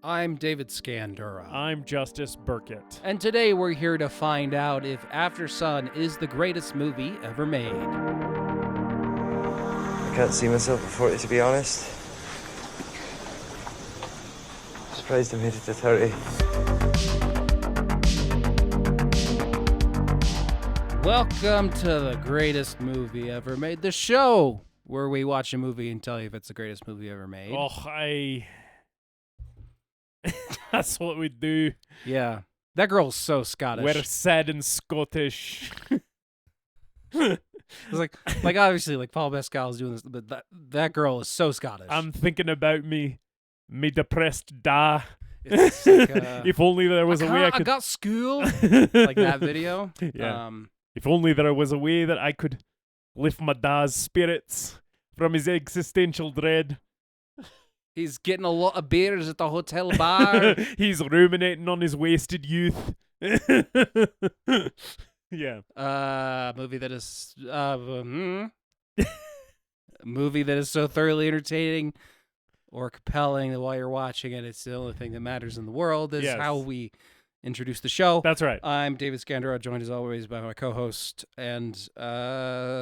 I'm David Scandura. I'm Justice Burkett. And today we're here to find out if Aftersun is the greatest movie ever made. I can't see myself before it, to be honest. Surprised I made it to 30. Welcome to the greatest movie ever made, the show where we watch a movie and tell you if it's the greatest movie ever made. Oh, That's what we do. Yeah. That girl's so Scottish. We're sad and Scottish. It's like obviously, like Paul Mescal is doing this, but that girl is so Scottish. I'm thinking about me depressed da. It's like, if only there was a way I could. I got school. Like that video. Yeah. If only there was a way that I could lift my da's spirits from his existential dread. He's getting a lot of beers at the hotel bar. He's ruminating on his wasted youth. Yeah. Movie that is movie that is so thoroughly entertaining or compelling that while you're watching it, it's the only thing that matters in the world. Is Yes. how we introduce the show. That's right. I'm David Scandura, joined as always by my co-host and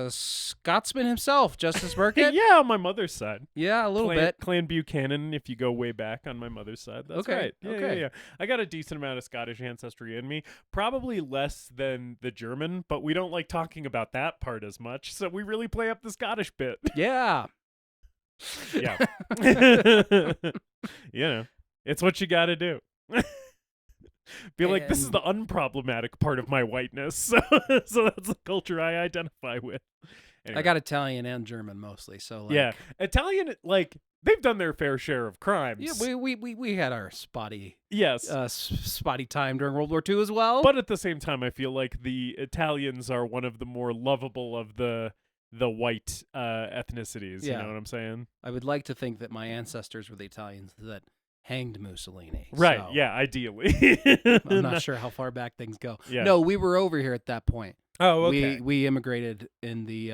Scotsman himself, Justice Burkett. Yeah, on my mother's side. Yeah, a little Clan, bit. Clan Buchanan, if you go way back on my mother's side. That's Okay, right. Yeah, okay. yeah. I got a decent amount of Scottish ancestry in me. Probably less than the German, but we don't like talking about that part as much, so we really play up the Scottish bit. Yeah. Yeah. You know, it's what you got to do. Be like, this is the unproblematic part of my whiteness. So that's the culture I identify with. Anyway. I got Italian and German mostly, so like, Yeah, Italian, like, they've done their fair share of crimes. yeah, we had our spotty Yes. spotty time during World War II as well. But at the same time, I feel like the Italians are one of the more lovable of the white ethnicities. Yeah. You know what I'm saying? I would like to think that my ancestors were the Italians that hanged Mussolini. Right. So Yeah, ideally. I'm not sure how far back things go. Yeah. No, we were over here at that point. Oh, okay. We immigrated in the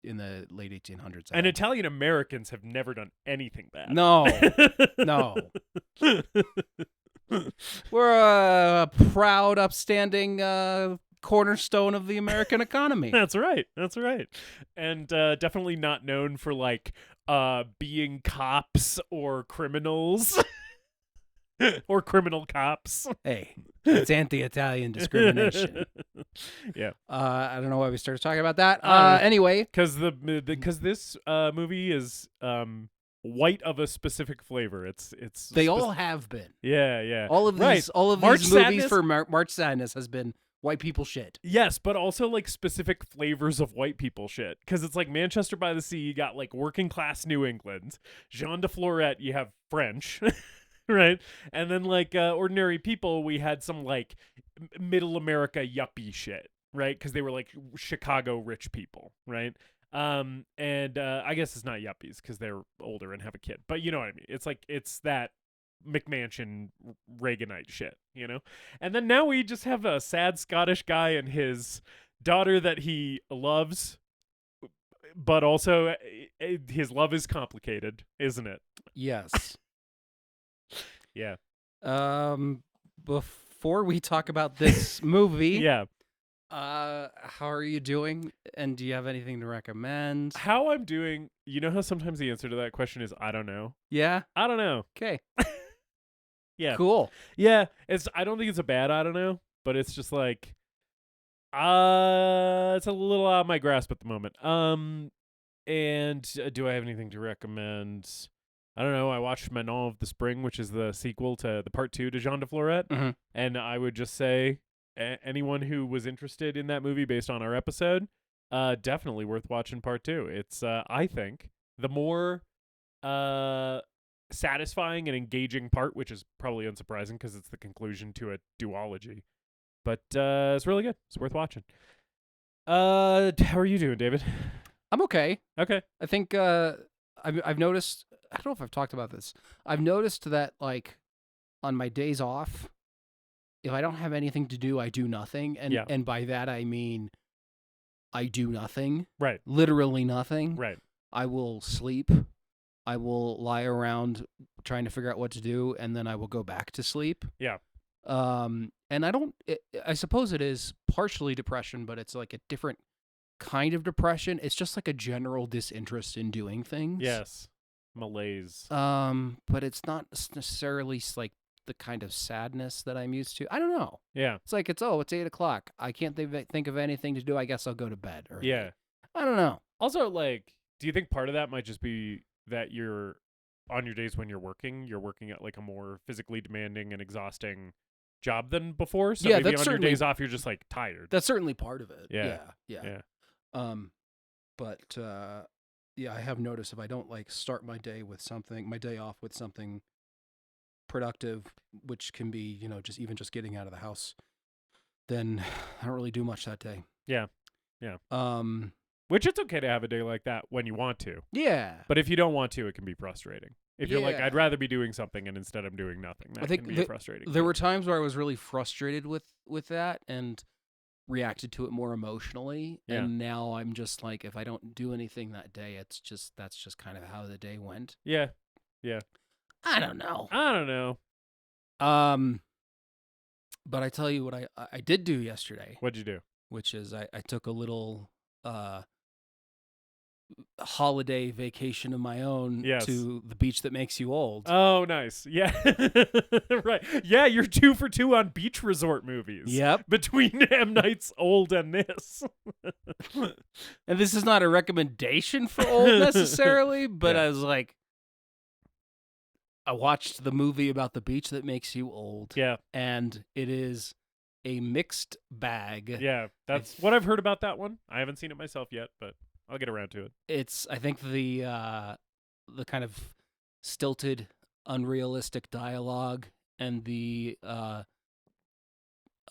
late 1800s. And Italian Americans have never done anything bad. No. No. We're a proud, upstanding cornerstone of the American economy. That's right. That's right. And definitely not known for, like, being cops or criminals. Or criminal cops. Hey, it's anti-Italian discrimination. Yeah. I don't know why we started talking about that. Um, Anyway. Because this movie is white of a specific flavor. It's They all have been. Yeah. All of these, Right. all of March these movies Sadness- for March Sadness has been white people shit. Yes, but also like specific flavors of white people shit. Because it's like Manchester by the Sea, you got like working class New England. Jean de Florette, you have French. Right? And then like ordinary people, we had some like middle America yuppie shit. Right? Because they were like Chicago rich people. Right? And I guess it's not yuppies because they're older and have a kid. But you know what I mean? It's like, it's that McMansion Reaganite shit, you know? And then now we just have a sad Scottish guy and his daughter that he loves, but also his love is complicated, isn't it? Yes. Yeah. Before we talk about this movie, Yeah. how are you doing? And do you have anything to recommend? How I'm doing, you know how sometimes the answer to that question is, I don't know? Yeah? I don't know. Okay. Yeah. Cool. Yeah. I don't think it's a bad I don't know, but it's just like, it's a little out of my grasp at the moment. And do I have anything to recommend? I don't know. I watched Manon of the Spring, which is the sequel to the part 2 to Jean de Florette. Mhm. And I would just say anyone who was interested in that movie based on our episode, definitely worth watching part 2. It's, I think, the more satisfying and engaging part, which is probably unsurprising because it's the conclusion to a duology. But it's really good. It's worth watching. How are you doing, David? I'm okay. Okay. I think I've noticed, I don't know if I've talked about this. I've noticed that like on my days off, if I don't have anything to do, I do nothing. And by that I mean I do nothing. Right. Literally nothing. Right. I will sleep. I will lie around trying to figure out what to do, and then I will go back to sleep. Yeah. And I suppose it is partially depression, but it's like a different kind of depression. It's just like a general disinterest in doing things. Yes. Malaise. But it's not necessarily like the kind of sadness that I'm used to. I don't know. Yeah. It's like it's 8:00. I can't think of anything to do. I guess I'll go to bed. Or Yeah. I don't know. Also, like, do you think part of that might just be that you're on your days when you're working at like a more physically demanding and exhausting job than before? So maybe on your days off, you're just like tired. That's certainly part of it. Yeah. But I have noticed if I don't like start my day off with something productive, which can be, just getting out of the house, then I don't really do much that day. Yeah. Which it's okay to have a day like that when you want to. Yeah. But if you don't want to, it can be frustrating. If you're like, Yeah. I'd rather be doing something and instead I'm doing nothing, that can be frustrating. There were times where I was really frustrated with that and reacted to it more emotionally. Yeah. And now I'm just like, if I don't do anything that day, that's just kind of how the day went. Yeah. I don't know. But I tell you what I did do yesterday. What'd you do? Which is I took a little holiday vacation of my own to the beach that makes you old. Oh, nice. Yeah. Right. Yeah, you're 2 for 2 on beach resort movies. Yep. Between M. Night's Old and this. And this is not a recommendation for old necessarily, but Yeah. I was like, I watched the movie about the beach that makes you old. Yeah. And it is a mixed bag. Yeah. That's what I've heard about that one. I haven't seen it myself yet, but I'll get around to it. It's, I think, the kind of stilted, unrealistic dialogue and the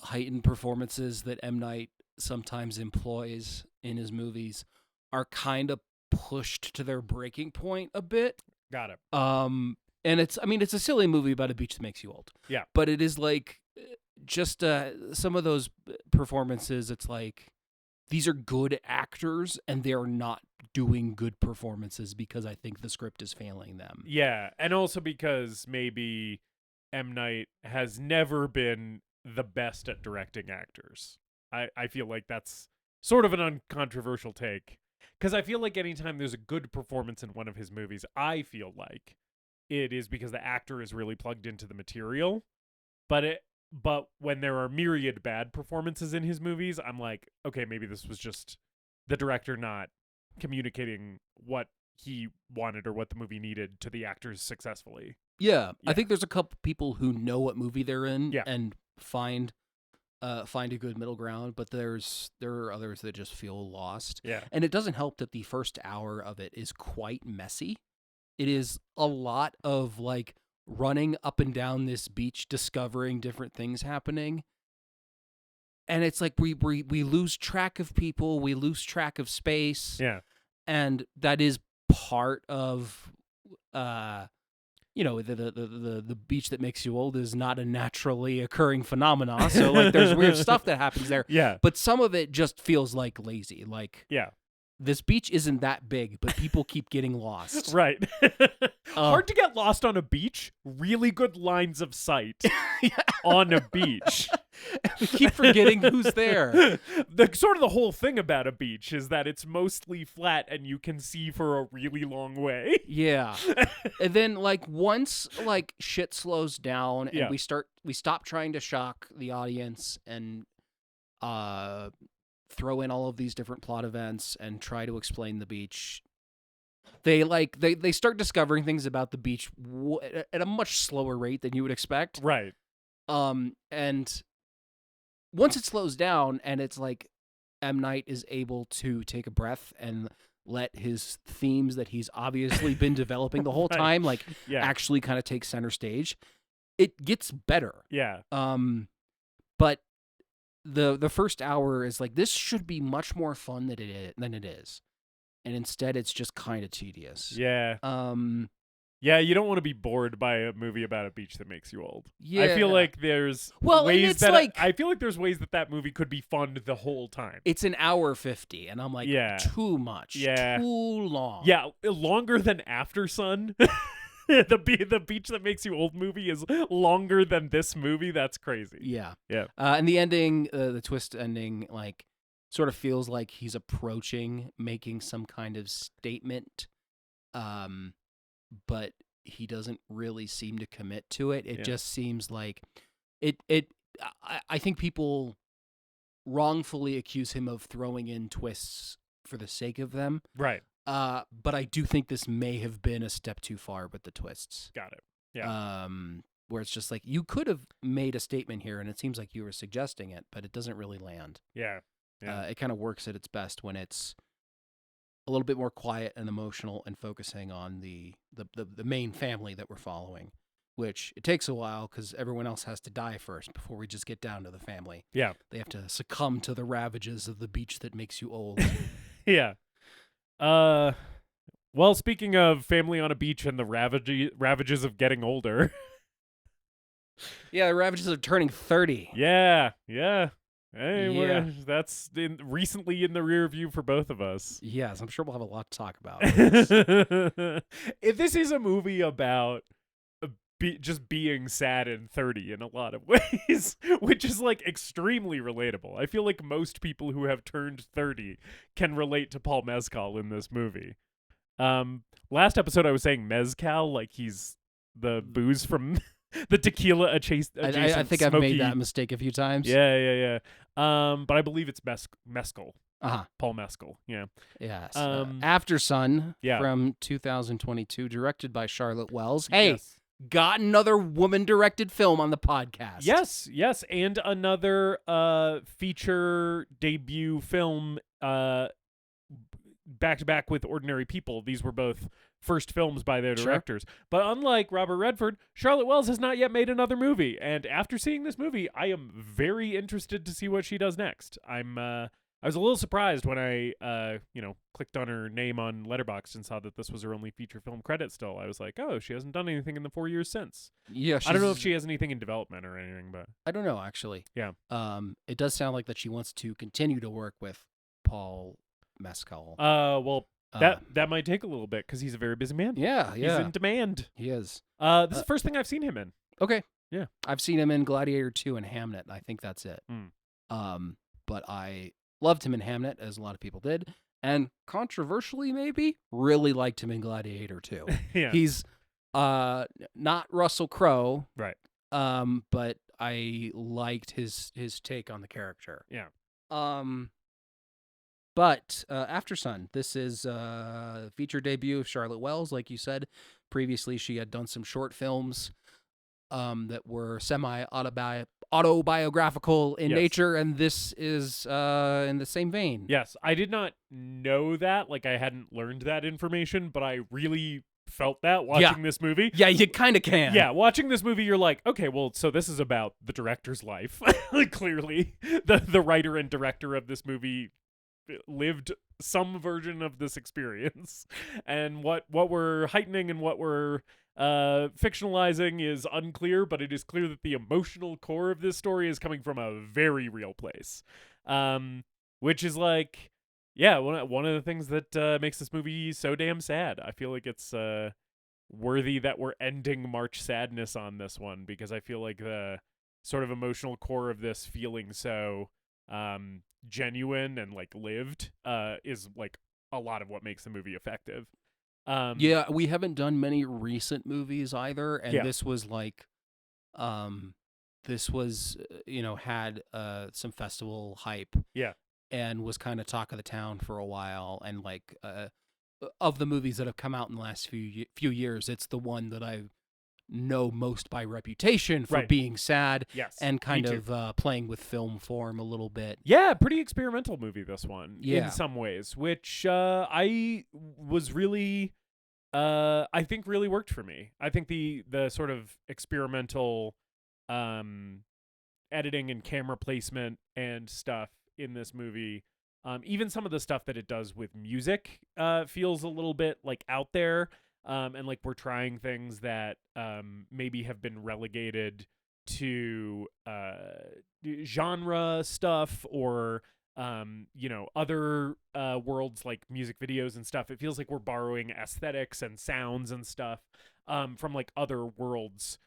heightened performances that M. Night sometimes employs in his movies are kind of pushed to their breaking point a bit. Got it. And it's a silly movie about a beach that makes you old. Yeah. But it is like just some of those performances, it's like, these are good actors, and they're not doing good performances because I think the script is failing them. Yeah, and also because maybe M. Night has never been the best at directing actors. I feel like that's sort of an uncontroversial take. Because I feel like anytime there's a good performance in one of his movies, I feel like it is because the actor is really plugged into the material. But when there are myriad bad performances in his movies, I'm like, okay, maybe this was just the director not communicating what he wanted or what the movie needed to the actors successfully. Yeah. I think there's a couple people who know what movie they're in and find a good middle ground, but there are others that just feel lost. Yeah. And it doesn't help that the first hour of it is quite messy. It is a lot of like running up and down this beach, discovering different things happening. And it's like we lose track of people, we lose track of space. Yeah. And that is part of the beach that makes you old is not a naturally occurring phenomena. So like there's weird stuff that happens there. Yeah. But some of it just feels like lazy. Like this beach isn't that big, but people keep getting lost. Right. Hard to get lost on a beach. Really good lines of sight on a beach. We keep forgetting who's there. The whole thing about a beach is that it's mostly flat and you can see for a really long way. Yeah. And then like once like shit slows down and we stop trying to shock the audience and throw in all of these different plot events and try to explain the beach. They start discovering things about the beach at a much slower rate than you would expect. Right. And once it slows down and it's like M. Night is able to take a breath and let his themes that he's obviously been developing the whole time actually kind of take center stage, it gets better. Yeah. But the first hour is like, this should be much more fun than it is. And instead it's just kind of tedious. Yeah. Yeah, you don't want to be bored by a movie about a beach that makes you old. Yeah. I feel like there's ways that I feel like there's ways that movie could be fun the whole time. It's an hour 50 and I'm like, too much. Yeah. Too long. Yeah, longer than Aftersun. The Beach That Makes You Old movie is longer than this movie. That's crazy. Yeah. Yeah. And the ending, the twist ending, like, sort of feels like he's approaching making some kind of statement, but he doesn't really seem to commit to it. It just seems like I think people wrongfully accuse him of throwing in twists for the sake of them. Right. But I do think this may have been a step too far with the twists. Got it. Yeah. Where it's just like, you could have made a statement here, and it seems like you were suggesting it, but it doesn't really land. Yeah. Yeah. It kind of works at its best when it's a little bit more quiet and emotional and focusing on the main family that we're following, which it takes a while because everyone else has to die first before we just get down to the family. Yeah. They have to succumb to the ravages of the beach that makes you old. Yeah. Well, speaking of family on a beach and the ravages of getting older. Yeah, the ravages of turning 30. Yeah. Hey, Yeah. That's recently in the rear view for both of us. Yes, I'm sure we'll have a lot to talk about. If this is a movie about just being sad and 30 in a lot of ways, which is like extremely relatable. I feel like most people who have turned 30 can relate to Paul Mescal in this movie. Last episode I was saying Mescal, like he's the booze from the tequila adjacent I think smoky... I've made that mistake a few times. Yeah. But I believe it's Mescal. Paul Mescal. Yeah. Yes. Aftersun Yeah. from 2022, directed by Charlotte Wells. Hey, Yes. got another woman-directed film on the podcast. Yes, and another feature debut film back to back with Ordinary People. These were both first films by their directors. Sure. But unlike Robert Redford, Charlotte Wells has not yet made another movie. And after seeing this movie, I am very interested to see what she does next. I was a little surprised when I clicked on her name on Letterboxd and saw that this was her only feature film credit still. I was like, oh, she hasn't done anything in the 4 years since. Yeah, I don't know if she has anything in development or anything, but I don't know, actually. Yeah. It does sound like that she wants to continue to work with Paul Mescal. That might take a little bit because he's a very busy man. Yeah. He's in demand. He is. This is the first thing I've seen him in. Okay. Yeah. I've seen him in Gladiator 2 and Hamnet. I think that's it. But I loved him in Hamnet, as a lot of people did, and controversially maybe, really liked him in Gladiator 2. Yeah. He's not Russell Crowe. Right. But I liked his take on the character. Yeah. But Aftersun, this is a feature debut of Charlotte Wells. Like you said, previously she had done some short films that were semi-autobiographical in nature, and this is in the same vein. Yes, I did not know that. Like, I hadn't learned that information, but I really felt that watching this movie. Yeah, you kind of can. Yeah, watching this movie, you're like, okay, well, so this is about the director's life. Clearly, the writer and director of this movie lived some version of this experience, and what we're heightening and what we're fictionalizing is unclear, but it is clear that the emotional core of this story is coming from a very real place, which is like, yeah, one of the things that makes this movie so damn sad. I feel like it's worthy that we're ending March Sadness on this one, because I feel like the sort of emotional core of this feeling so genuine and like lived is like a lot of what makes the movie effective. Yeah, we haven't done many recent movies either, and this was like had some festival hype, and was kind of talk of the town for a while, and like of the movies that have come out in the last few years, it's the one that I know most by reputation for being sad, and kind of playing with film form a little bit. Yeah, pretty experimental movie, this one, in some ways, which I was really, I think really worked for me. I think the sort of experimental editing and camera placement and stuff in this movie, even some of the stuff that it does with music feels a little bit like out there. And like we're trying things that maybe have been relegated to genre stuff or other worlds like music videos and stuff. It feels like we're borrowing aesthetics and sounds and stuff from like other worlds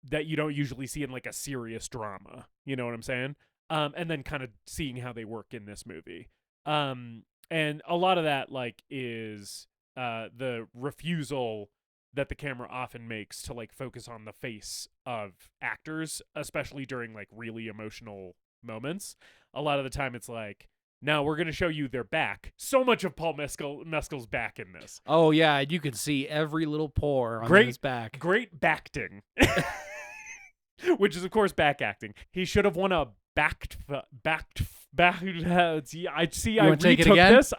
that you don't usually see in like a serious drama. You know what I'm saying? And then kind of seeing how they work in this movie. And a lot of that like is the refusal that the camera often makes to like focus on the face of actors, especially during like really emotional moments. A lot of the time it's like, now we're going to show you their back. So much of Paul Mescal's back in this. Oh yeah, you can see every little pore on his back. Great backting. Which is of course back acting. He should have won a back. I see. I retook this.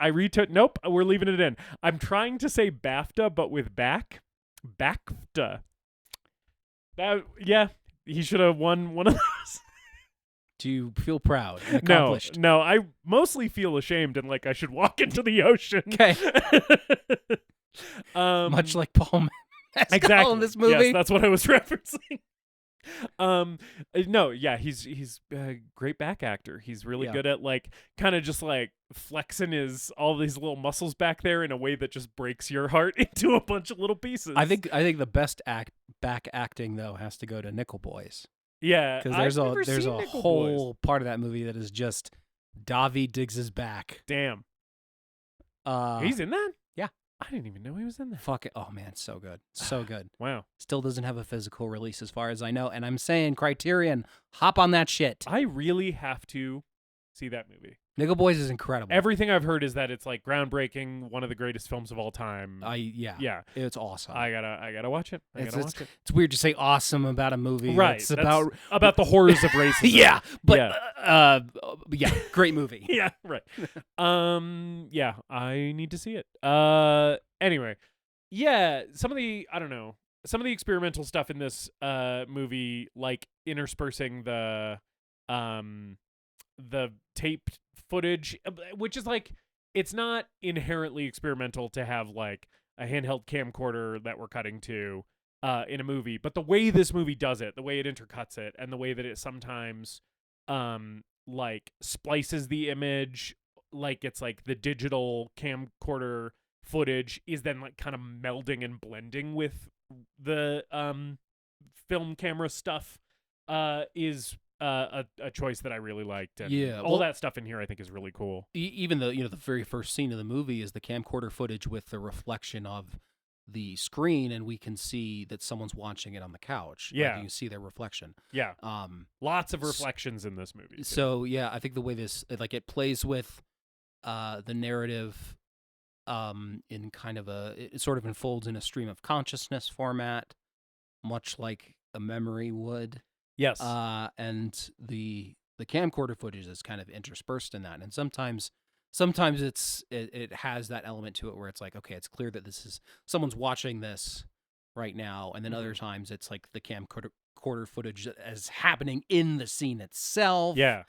Nope. We're leaving it in. I'm trying to say BAFTA, but with BAFTA. Yeah, he should have won one of those. Do you feel proud and accomplished? No. I mostly feel ashamed and like I should walk into the ocean. Okay. Much like Paul Mescal in this movie. Yes, that's what I was referencing. No, yeah, he's a great back actor. He's really good at like kind of just like flexing all these little muscles back there in a way that just breaks your heart into a bunch of little pieces. I think the best back acting though has to go to Nickel Boys. Yeah, because there's a whole part of that movie that is just David Diggs's back. Damn. He's in that? Yeah. I didn't even know he was in that. Fuck it. Oh man, so good. So good. Wow. Still doesn't have a physical release as far as I know, and I'm saying Criterion, hop on that shit. I really have to see that movie. Nickel Boys is incredible. Everything I've heard is that it's like groundbreaking, one of the greatest films of all time. Yeah. It's awesome. I gotta watch it. It's weird to say awesome about a movie. Right. It's about the horrors of racism. Yeah. But great movie. Yeah, right. Yeah, I need to see it. Anyway. Yeah, some of the experimental stuff in this movie, like interspersing the taped footage, which is like, it's not inherently experimental to have like a handheld camcorder that we're cutting to in a movie, but the way this movie does it, the way it intercuts it, and the way that it sometimes like splices the image, like it's like the digital camcorder footage is then like kind of melding and blending with the film camera stuff is a choice that I really liked. And all that stuff in here I think is really cool. Even the very first scene of the movie is the camcorder footage with the reflection of the screen, and we can see that someone's watching it on the couch. Yeah. Like, you can see their reflection. Yeah. Lots of reflections in this movie too. So yeah, I think the way this it plays with the narrative in kind of it sort of unfolds in a stream of consciousness format, much like a memory would. Yes. And the camcorder footage is kind of interspersed in that, and sometimes it has that element to it where it's like, okay, it's clear that this is someone's watching this right now, and then other times it's like the camcorder footage as happening in the scene itself. Yeah.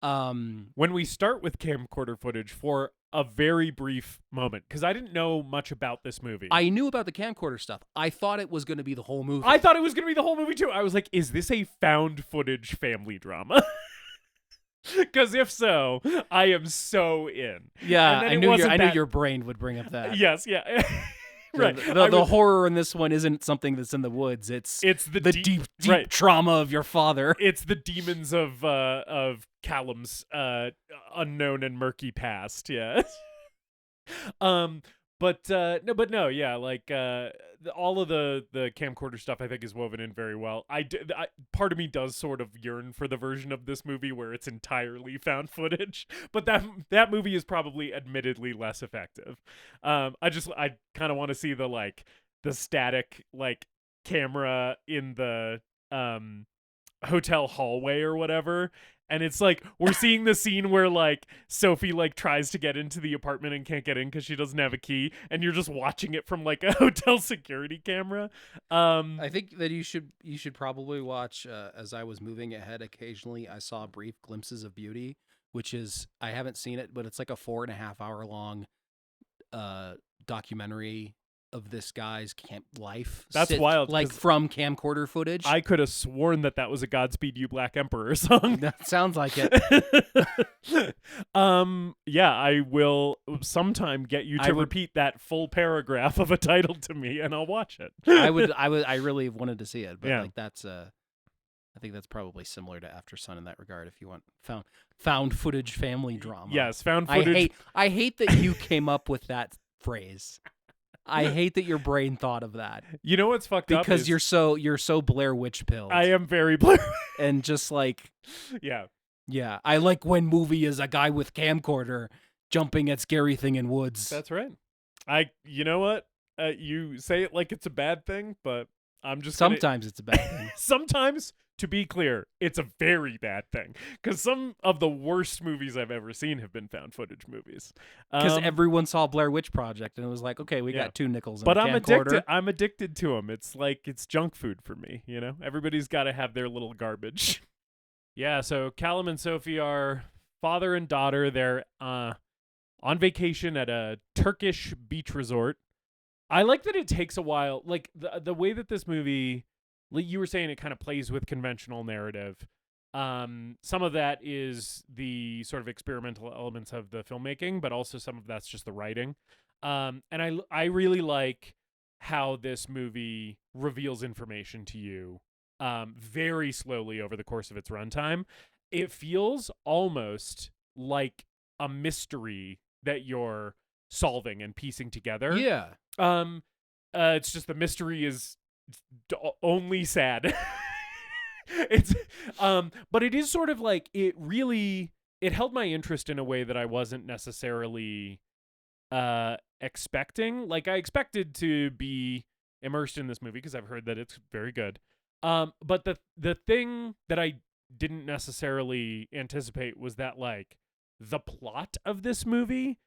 When we start with camcorder footage for a very brief moment, because I didn't know much about this movie. I knew about the camcorder stuff. I thought it was going to be the whole movie. I thought it was going to be the whole movie too. I was like, is this a found footage family drama? Because if so, I am so in. Yeah, I knew your brain would bring up that. Yes, yeah. Right. The horror in this one isn't something that's in the woods. It's the deep trauma of your father. It's the demons of Callum's unknown and murky past. Yeah. But no, yeah, like all of the camcorder stuff I think is woven in very well. Part of me does sort of yearn for the version of this movie where it's entirely found footage, but that movie is probably admittedly less effective. I kind of want to see the static like camera in the hotel hallway or whatever. And it's like, we're seeing the scene where like Sophie like tries to get into the apartment and can't get in because she doesn't have a key, and you're just watching it from like a hotel security camera. I think that you should probably watch. As I was moving ahead, occasionally I saw brief glimpses of beauty, which is, I haven't seen it, but it's like a 4.5 hour long documentary of this guy's camp life. That's wild, Like 'cause from camcorder footage. I could have sworn that was a Godspeed You Black Emperor song. That sounds like it. Yeah, I will sometime get you to repeat that full paragraph of a title to me, and I'll watch it. I really wanted to see it, but Yeah. like that's I think that's probably similar to Aftersun in that regard. If you want found footage family drama. Yes, found footage. I hate that you came up with that phrase. I hate that your brain thought of that. You know what's fucked up? Because you're so Blair Witch pilled. I am very Blair. And just like, yeah. I like when movie is a guy with camcorder jumping at scary thing in woods. That's right. You know what? You say it like it's a bad thing, but I'm just sometimes it's a bad thing. Sometimes, to be clear, it's a very bad thing, because some of the worst movies I've ever seen have been found footage movies. Because everyone saw Blair Witch Project and it was like, okay, we got 2 nickels. But I'm addicted. I'm addicted to them. It's like it's junk food for me. You know, everybody's got to have their little garbage. Yeah. So Callum and Sophie are father and daughter. They're on vacation at a Turkish beach resort. I like that it takes a while. Like the way that this movie, like you were saying, it kind of plays with conventional narrative. Some of that is the sort of experimental elements of the filmmaking, but also some of that's just the writing. And I really like how this movie reveals information to you very slowly over the course of its runtime. It feels almost like a mystery that you're solving and piecing together. Yeah. It's just the mystery is only sad. It's but it is sort of like it held my interest in a way that I wasn't necessarily expecting. Like I expected to be immersed in this movie because I've heard that it's very good. But the thing that I didn't necessarily anticipate was that like the plot of this movie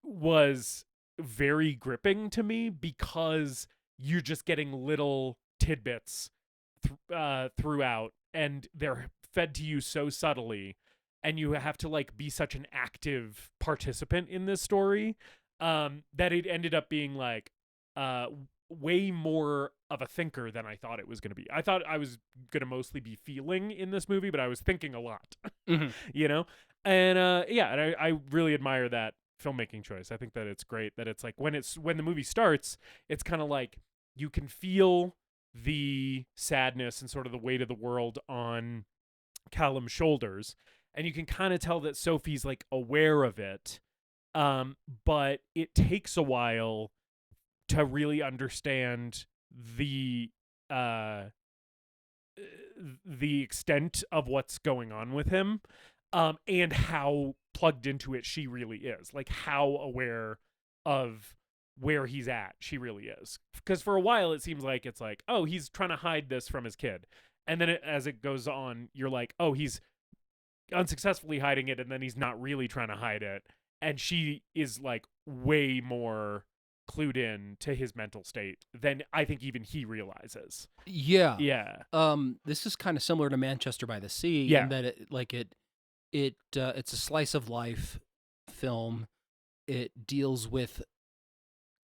was very gripping to me, because you're just getting little tidbits throughout, and they're fed to you so subtly, and you have to like be such an active participant in this story that it ended up being like way more of a thinker than I thought it was going to be. I thought I was going to mostly be feeling in this movie, but I was thinking a lot. You know? And and I really admire that filmmaking choice. I think that it's great that it's like when the movie starts, it's kind of like you can feel the sadness and sort of the weight of the world on Callum's shoulders, and you can kind of tell that Sophie's like aware of it, but it takes a while to really understand the extent of what's going on with him, and how plugged into it she really is. Like how aware of where he's at she really is. Because for a while it seems like it's like, oh, he's trying to hide this from his kid. And then as it goes on, you're like, oh, he's unsuccessfully hiding it, and then he's not really trying to hide it. And she is like way more clued in to his mental state than I think even he realizes. Yeah. Yeah. This is kind of similar to Manchester by the Sea in that it's a slice of life film. It deals with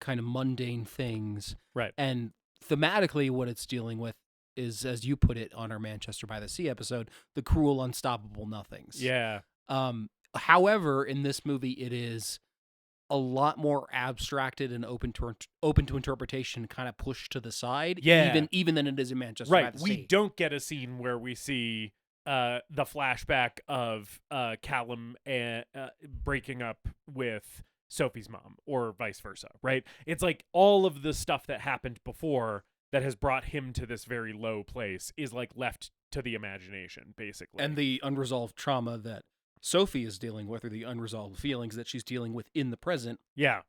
kind of mundane things. Right. And thematically what it's dealing with is, as you put it on our Manchester by the Sea episode, the cruel, unstoppable nothings. Yeah. However, in this movie, it is a lot more abstracted and open to interpretation, kind of pushed to the side. Yeah. Even than it is in Manchester by the Sea. We don't get a scene where we see the flashback of Callum breaking up with Sophie's mom, or vice versa, right? It's like all of the stuff that happened before that has brought him to this very low place is like left to the imagination, basically. And the unresolved trauma that Sophie is dealing with, or the unresolved feelings that she's dealing with in the present. Yeah.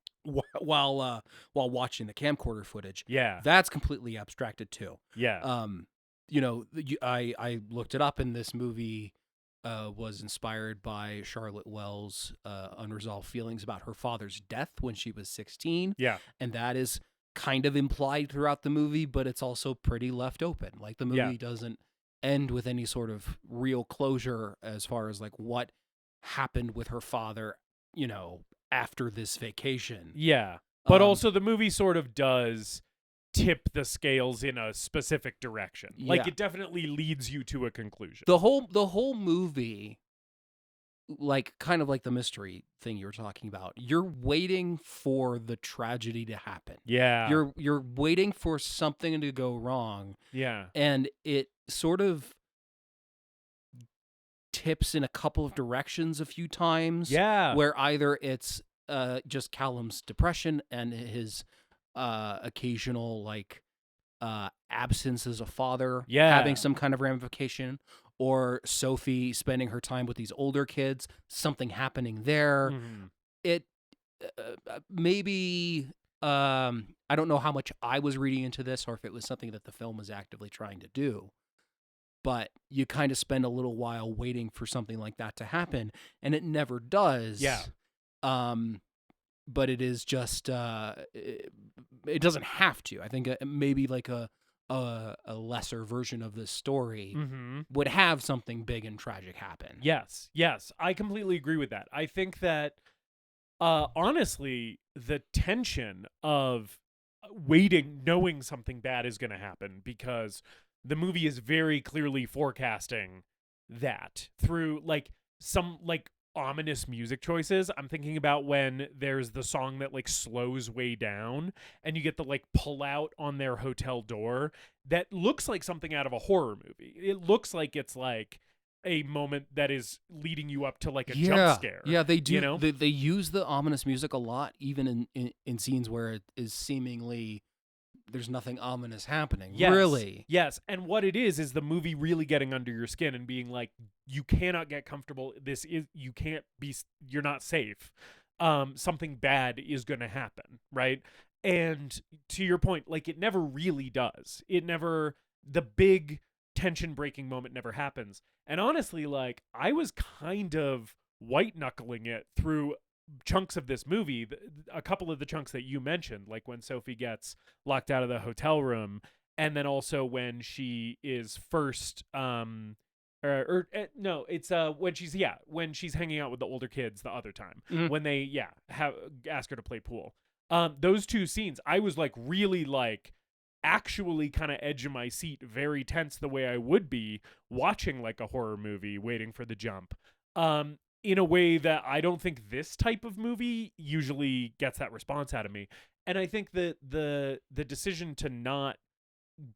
While watching the camcorder footage. Yeah. That's completely abstracted too. Yeah. I looked it up, and this movie was inspired by Charlotte Wells' unresolved feelings about her father's death when she was 16. Yeah. And that is kind of implied throughout the movie, but it's also pretty left open. Like the movie doesn't end with any sort of real closure as far as like what happened with her father, after this vacation. Yeah. But also the movie sort of does tip the scales in a specific direction. Like it definitely leads you to a conclusion. The whole movie, like kind of like the mystery thing you were talking about, you're waiting for the tragedy to happen. Yeah. You're waiting for something to go wrong. Yeah. And it sort of tips in a couple of directions a few times. Yeah. Where either it's just Callum's depression and his occasional like absence as a father having some kind of ramification, or Sophie spending her time with these older kids, something happening there. Mm-hmm. It maybe I don't know how much I was reading into this or if it was something that the film was actively trying to do, but you kind of spend a little while waiting for something like that to happen, and it never does. Yeah. But it is just it doesn't have to. I think maybe like a lesser version of this story would have something big and tragic happen. Yes, I completely agree with that. I think that honestly, the tension of waiting, knowing something bad is going to happen, because the movie is very clearly forecasting that through like some like ominous music choices. I'm thinking about when there's the song that like slows way down and you get the like pull out on their hotel door that looks like something out of a horror movie. It looks like it's like a moment that is leading you up to like a jump scare. Yeah, they do. You know? They use the ominous music a lot, even in scenes where it is seemingly there's nothing ominous happening. Yes, really. Yes. And what it is the movie really getting under your skin and being like, you cannot get comfortable. You're not safe. Something bad is going to happen. Right. And to your point, like it never really does. The big tension breaking moment never happens. And honestly, like I was kind of white knuckling it through chunks of this movie, a couple of the chunks that you mentioned, like when Sophie gets locked out of the hotel room, and then also when she is first when she's hanging out with the older kids the other time, when they ask her to play pool. Those two scenes, I was like really like actually kind of edge of my seat, very tense, the way I would be watching like a horror movie waiting for the jump. In a way that I don't think this type of movie usually gets that response out of me. And I think that the decision to not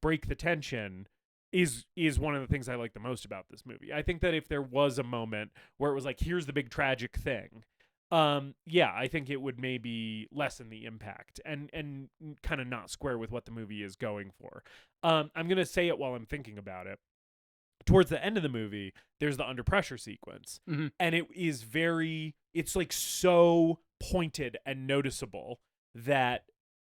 break the tension is one of the things I like the most about this movie. I think that if there was a moment where it was like, here's the big tragic thing, I think it would maybe lessen the impact and kind of not square with what the movie is going for. I'm going to say it while I'm thinking about it. Towards the end of the movie, there's the under pressure sequence. And it's like so pointed and noticeable that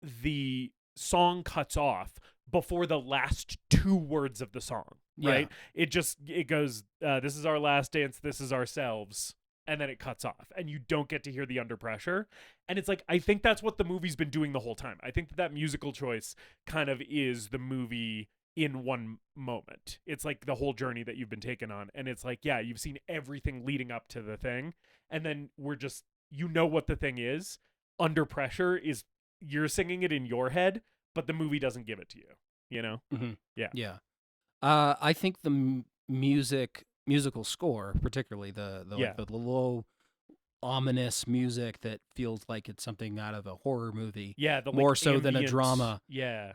the song cuts off before the last two words of the song, right? It goes, this is our last dance, this is ourselves. And then it cuts off and you don't get to hear the under pressure. And it's like, I think that's what the movie's been doing the whole time. I think that musical choice kind of is the movie in one moment. It's like the whole journey that you've been taken on. And it's like, yeah, you've seen everything leading up to the thing. And then we're just, what the thing is. Under pressure is, you're singing it in your head, but the movie doesn't give it to you, you know? Yeah. Yeah. I think the musical score, particularly the low ominous music that feels like it's something out of a horror movie. Yeah. More so than a drama. Yeah.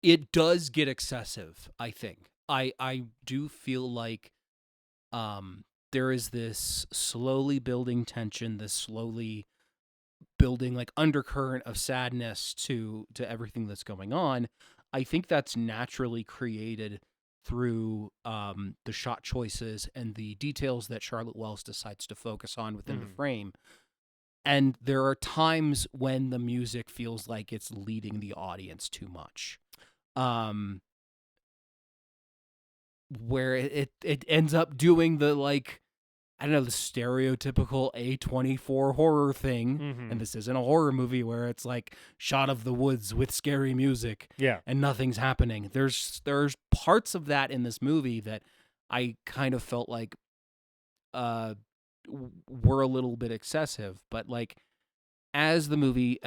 It does get excessive, I think. I do feel like there is this slowly building tension, this slowly building like undercurrent of sadness to everything that's going on. I think that's naturally created through the shot choices and the details that Charlotte Wells decides to focus on within the frame. And there are times when the music feels like it's leading the audience too much. Where it ends up doing the like, I don't know, the stereotypical A24 horror thing. And this isn't a horror movie where it's like shot of the woods with scary music and nothing's happening. There's parts of that in this movie that I kind of felt like were a little bit excessive, but like as the movie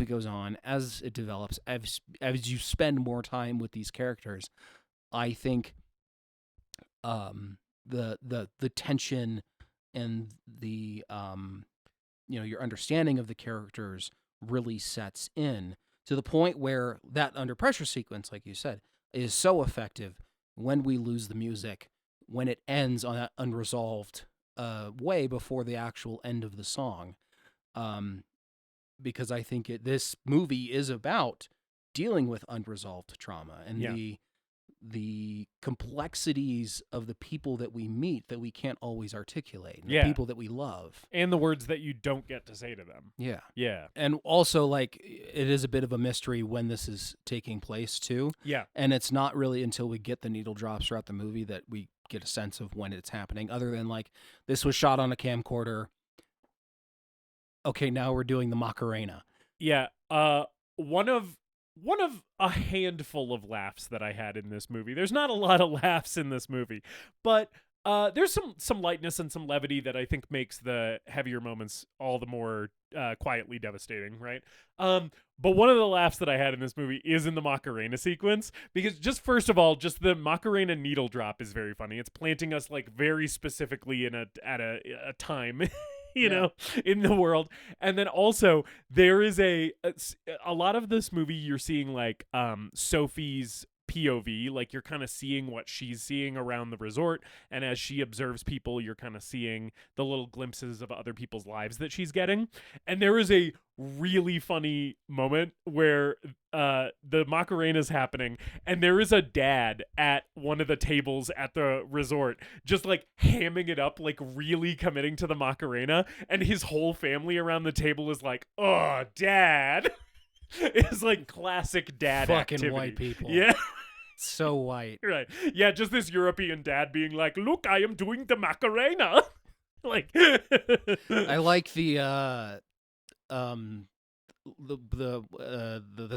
goes on, as it develops, as you spend more time with these characters, I think the tension and the your understanding of the characters really sets in to the point where that under pressure sequence, like you said, is so effective when we lose the music, when it ends on that unresolved way before the actual end of the song. Because I think this movie is about dealing with unresolved trauma and the complexities of the people that we meet that we can't always articulate, and the people that we love, and the words that you don't get to say to them. Yeah. And also, like, it is a bit of a mystery when this is taking place too. Yeah. And it's not really until we get the needle drops throughout the movie that we get a sense of when it's happening, other than like, this was shot on a camcorder. Okay, now we're doing the Macarena. Yeah. One of a handful of laughs that I had in this movie. There's not a lot of laughs in this movie, but there's some lightness and some levity that I think makes the heavier moments all the more quietly devastating, right? But one of the laughs that I had in this movie is in the Macarena sequence, because just first of all, just the Macarena needle drop is very funny. It's planting us like very specifically at a time in the world. And then also there is a lot of this movie you're seeing like Sophie's POV, like you're kind of seeing what she's seeing around the resort, and as she observes people, you're kind of seeing the little glimpses of other people's lives that she's getting. And there is a really funny moment where the Macarena's happening, and there is a dad at one of the tables at the resort just like hamming it up, like really committing to the Macarena, and his whole family around the table is like, "Oh, dad." It's like classic dad fucking activity. White people. Yeah. So white. Right. Yeah, just this European dad being like, "Look, I am doing the Macarena." Like I like the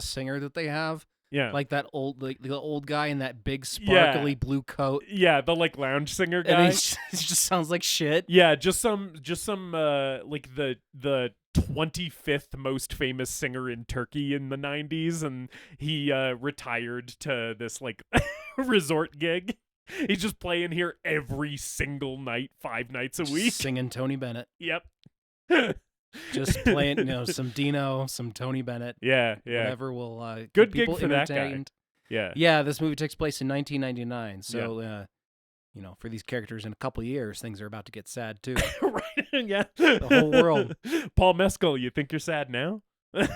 singer that they have. Yeah. Like that old, like the old guy in that big sparkly blue coat. Yeah, the like lounge singer guy. And he just sounds like shit. Yeah, just some like the 25th most famous singer in Turkey in the 90s, and he retired to this like resort gig. He's just playing here every single night, 5 nights a week, singing Tony Bennett. Yep. Just playing, some Dino, some Tony Bennett. Yeah. Whatever will good keep people gig for entertained. That guy. Yeah, this movie takes place in 1999, so for these characters in a couple of years, things are about to get sad too. Right? Yeah. The whole world. Paul Mescal, you think you're sad now?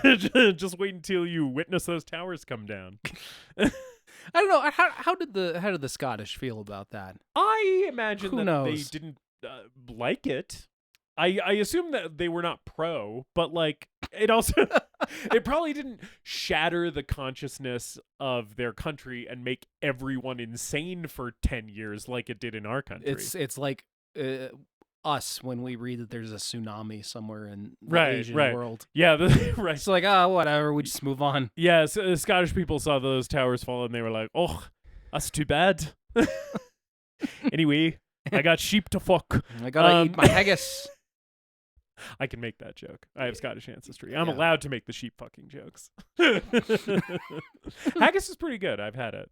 Just wait until you witness those towers come down. I don't know. How did the Scottish feel about that? I imagine Who that knows? they didn't like it. I assume that they were not pro, but like it also it probably didn't shatter the consciousness of their country and make everyone insane for 10 years like it did in our country. It's like us when we read that there's a tsunami somewhere in the right, Asian right. world. Yeah, right. It's like, whatever, we just move on. Yeah, so Scottish people saw those towers fall and they were like, "Oh, that's too bad." Anyway, I got sheep to fuck. I gotta eat my haggis. I can make that joke. I have Scottish ancestry. I'm Yeah. allowed to make the sheep fucking jokes. Haggis is pretty good. I've had it.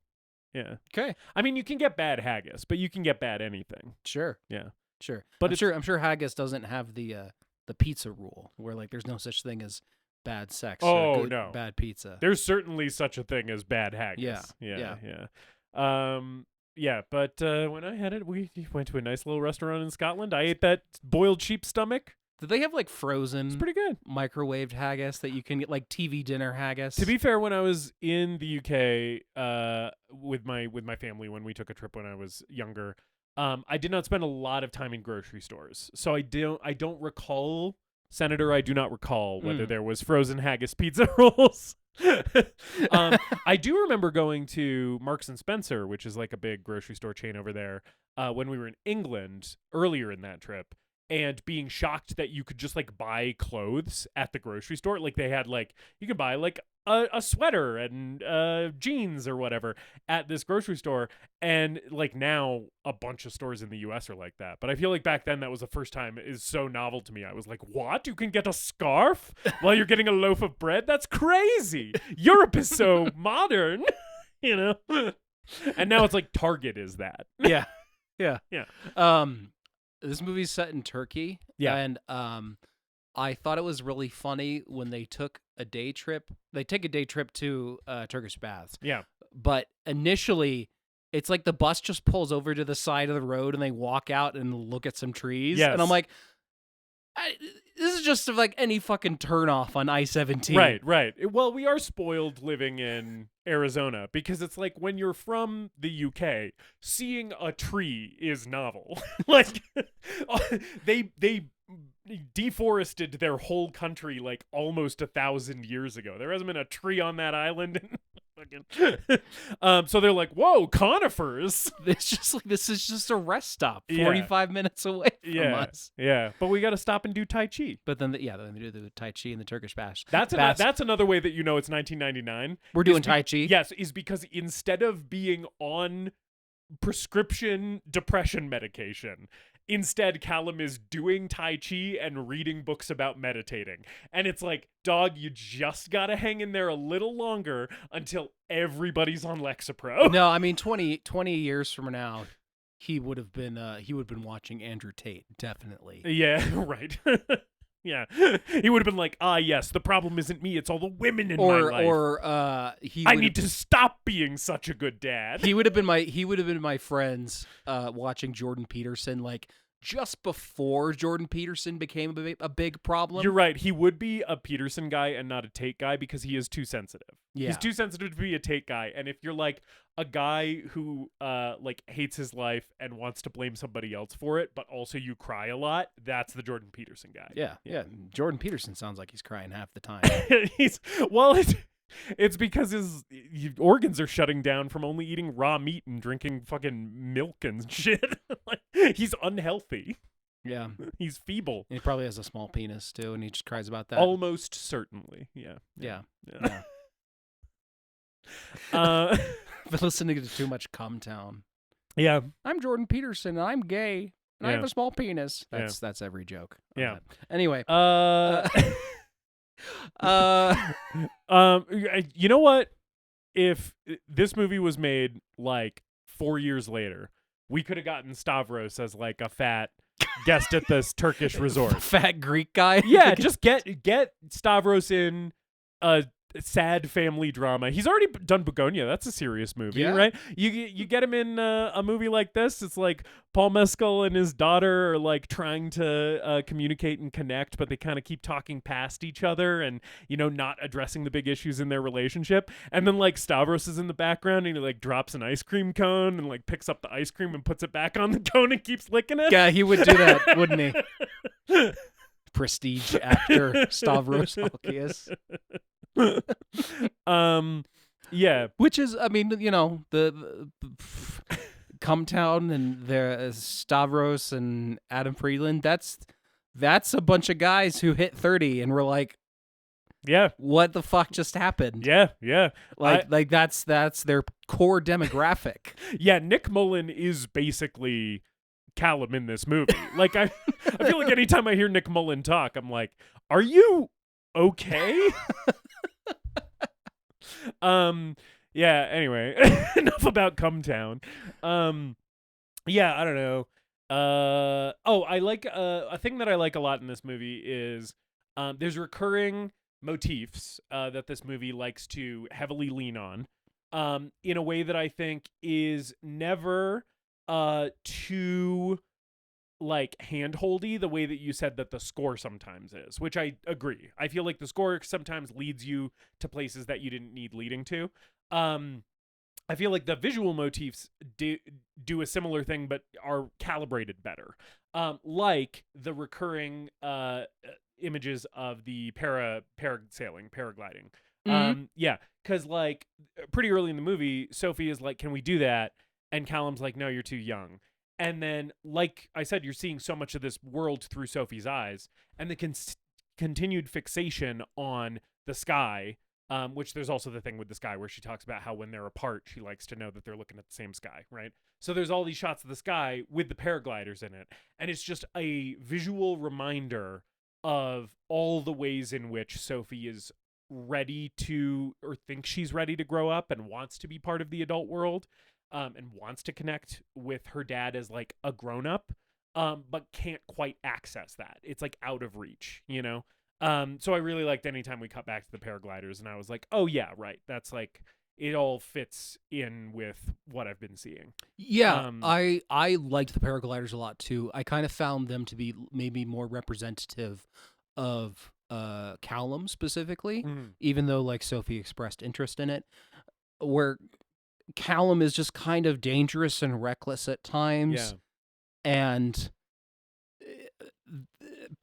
Yeah. Okay. I mean, you can get bad haggis, but you can get bad anything. Sure. Yeah. Sure. But I'm sure haggis doesn't have the pizza rule where like there's no such thing as bad sex or no. bad pizza. There's certainly such a thing as bad haggis. Yeah. Yeah, but when I had it, we went to a nice little restaurant in Scotland. I ate that boiled sheep stomach. Did they have like frozen It's pretty good. microwaved haggis that you can get, like TV dinner haggis? To be fair, when I was in the UK with my family when we took a trip when I was younger, I did not spend a lot of time in grocery stores. So I don't recall, Senator, I do not recall whether there was frozen haggis pizza rolls. I do remember going to Marks and Spencer, which is like a big grocery store chain over there, when we were in England earlier in that trip, and being shocked that you could just like buy clothes at the grocery store. Like they had like, you could buy like a sweater and jeans or whatever at this grocery store. And like now a bunch of stores in the US are like that. But I feel like back then that was the first time it is so novel to me. I was like, what? You can get a scarf while you're getting a loaf of bread? That's crazy. Europe is so modern, you know? And now it's like Target is that. Yeah. Yeah. Yeah. This movie's set in Turkey. Yeah. And I thought it was really funny when they took a day trip. They take a day trip to Turkish baths. Yeah. But initially, it's like the bus just pulls over to the side of the road and they walk out and look at some trees. Yes. And I'm like, this is just like any fucking turnoff on I-17. Right. Well, we are spoiled living in Arizona because it's like when you're from the UK, seeing a tree is novel. Like they deforested their whole country like almost 1,000 years ago. There hasn't been a tree on that island in so they're like, whoa, conifers. It's just like, this is just a rest stop 45 minutes away from us. Yeah, but we got to stop and do Tai Chi. But then, then they do the Tai Chi and the Turkish bath. That's another way that you know it's 1999. We're doing Tai Chi? Yes, is because instead of being on prescription depression medication, instead Callum is doing Tai Chi and reading books about meditating. And it's like, dog, you just gotta hang in there a little longer until everybody's on Lexapro. No, I mean 20 years from now, he would have been watching Andrew Tate, definitely. Yeah, right. Yeah. He would have been like, yes, the problem isn't me, it's all the women in my life. Or I need to stop being such a good dad. He would have been my friends watching Jordan Peterson, like just before Jordan Peterson became a big problem. You're right. He would be a Peterson guy and not a Tate guy because he is too sensitive. Yeah. He's too sensitive to be a Tate guy. And if you're like a guy who like hates his life and wants to blame somebody else for it, but also you cry a lot, that's the Jordan Peterson guy. Yeah. Jordan Peterson sounds like he's crying half the time. It's because his organs are shutting down from only eating raw meat and drinking fucking milk and shit. Like, he's unhealthy. Yeah. He's feeble. And he probably has a small penis too, and he just cries about that. Almost certainly. Yeah. Been listening to too much Cum Town. Yeah. I'm Jordan Peterson, and I'm gay, and I have a small penis. That's every joke. Yeah. Anyway. You know what? If this movie was made like 4 years later, we could have gotten Stavros as like a fat guest at this Turkish resort. Fat Greek guy? Yeah, just get Stavros in a sad family drama. He's already done Begonia. That's a serious movie, right? You get him in a movie like this. It's like Paul Mescal and his daughter are like trying to communicate and connect, but they kind of keep talking past each other and, you know, not addressing the big issues in their relationship. And then like Stavros is in the background and he like drops an ice cream cone and like picks up the ice cream and puts it back on the cone and keeps licking it. Yeah, he would do that, wouldn't he? Prestige actor Stavros Halkias. Yeah, which is, I mean, you know, the Cum Town and the Stavros and Adam Friedland. That's a bunch of guys who hit 30 and were like, yeah, what the fuck just happened? Yeah. Like that's their core demographic. Yeah, Nick Mullen is basically Callum in this movie. Like I feel like anytime I hear Nick Mullen talk, I'm like, are you okay? Yeah, anyway, enough about Cum Town. Yeah, I don't know. I like a thing that I like a lot in this movie is there's recurring motifs that this movie likes to heavily lean on in a way that I think is never too like handholdy, the way that you said that the score sometimes is, which I agree. I feel like the score sometimes leads you to places that you didn't need leading to. I feel like the visual motifs do a similar thing, but are calibrated better. Like the recurring images of the paragliding. Mm-hmm. Yeah, because like pretty early in the movie, Sophie is like, "Can we do that?" And Callum's like, "No, you're too young." And then, like I said, you're seeing so much of this world through Sophie's eyes, and the continued fixation on the sky Which there's also the thing with the sky where she talks about how when they're apart, she likes to know that they're looking at the same sky, right? So there's all these shots of the sky with the paragliders in it. And it's just a visual reminder of all the ways in which Sophie is ready to, or thinks she's ready to grow up and wants to be part of the adult world, and wants to connect with her dad as like a grown-up, but can't quite access that. It's like out of reach, you know? So I really liked anytime we cut back to the paragliders and I was like, oh yeah, right. That's like, it all fits in with what I've been seeing. Yeah, I liked the paragliders a lot too. I kind of found them to be maybe more representative of Callum specifically, even though like Sophie expressed interest in it, where Callum is just kind of dangerous and reckless at times. And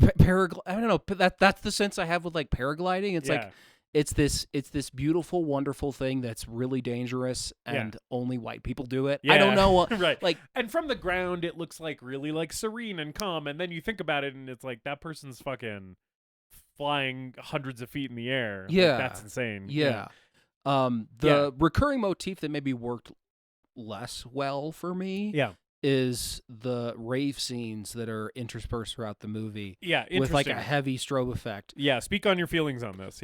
I don't know, but that's the sense I have with like paragliding. It's like it's this beautiful, wonderful thing that's really dangerous, and only white people do it. I don't know, right? Like, and from the ground, it looks like really like serene and calm, and then you think about it, and it's like that person's fucking flying hundreds of feet in the air. Yeah, like, that's insane. The recurring motif that maybe worked less well for me. Is the rave scenes that are interspersed throughout the movie. With like a heavy strobe effect. Speak on your feelings on this.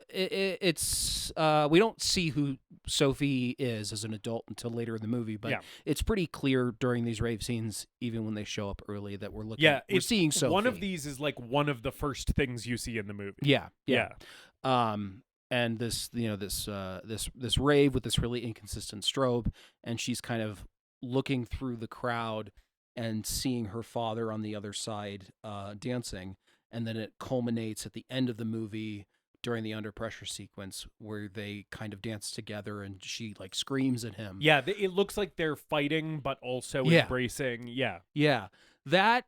It's we don't see who Sophie is as an adult until later in the movie, but it's pretty clear during these rave scenes, even when they show up early, that we're seeing Sophie. One of these is like one of the first things you see in the movie. And this, you know, this rave with this really inconsistent strobe, and she's kind of looking through the crowd and seeing her father on the other side dancing, and then it culminates at the end of the movie during the under pressure sequence where they kind of dance together, and she like screams at him. It looks like they're fighting, but also embracing. That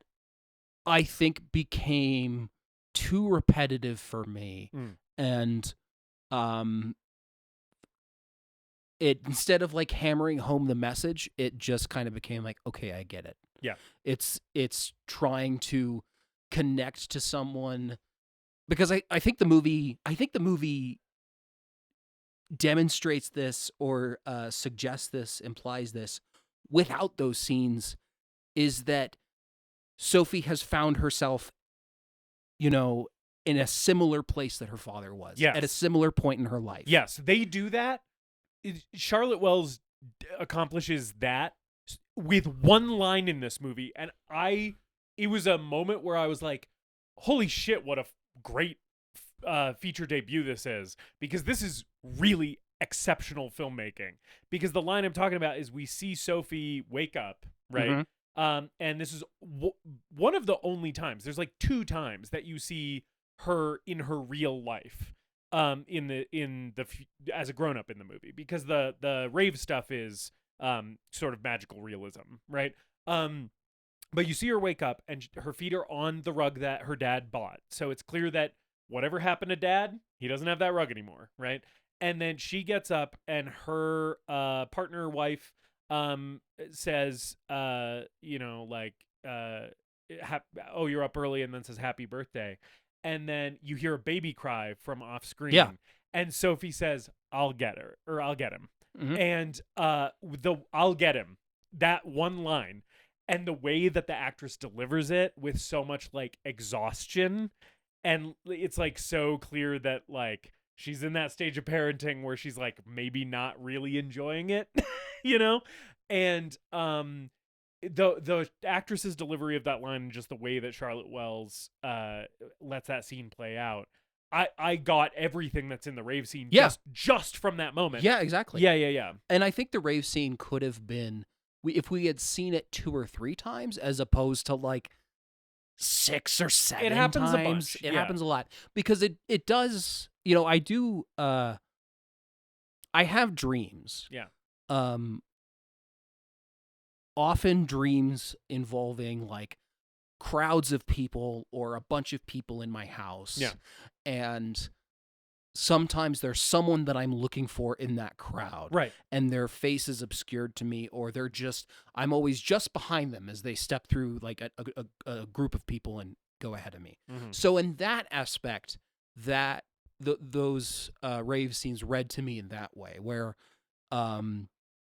I think became too repetitive for me, and it, instead of like hammering home the message, it just kind of became like, okay, I get it. It's trying to connect to someone, because I think the movie demonstrates this, or suggests this, implies this without those scenes, is that Sophie has found herself, you know, in a similar place that her father was, at a similar point in her life. They do that. Charlotte Wells accomplishes that with one line in this movie, and it was a moment where I was like, holy shit, what a great feature debut this is, because this is really exceptional filmmaking. Because the line I'm talking about is, we see Sophie wake up, right? And this is one of the only times, there's like 2 times that you see her in her real life, in the as a grown up in the movie, because the rave stuff is sort of magical realism, right? But you see her wake up and her feet are on the rug that her dad bought, so it's clear that whatever happened to dad, he doesn't have that rug anymore, right? And then she gets up, and her partner wife says, you know, like, oh, you're up early, and then says happy birthday. And then you hear a baby cry from off screen. And Sophie says, I'll get her, or I'll get him. And I'll get him, that one line, and the way that the actress delivers it with so much like exhaustion, and it's like so clear that like she's in that stage of parenting where she's like maybe not really enjoying it, you know? And the actress's delivery of that line, and just the way that Charlotte Wells lets that scene play out, I got everything that's in the rave scene just from that moment. Exactly. Yeah. And I think the rave scene could have been, if we had seen it 2 or 3 times as opposed to like 6 or 7 it happens times. A bunch. It happens a lot, because it does, you know, I have dreams. Often dreams involving like crowds of people or a bunch of people in my house. And sometimes there's someone that I'm looking for in that crowd. Right. And their face is obscured to me, or I'm always just behind them as they step through like a group of people and go ahead of me. So in that aspect, that those rave scenes read to me in that way, where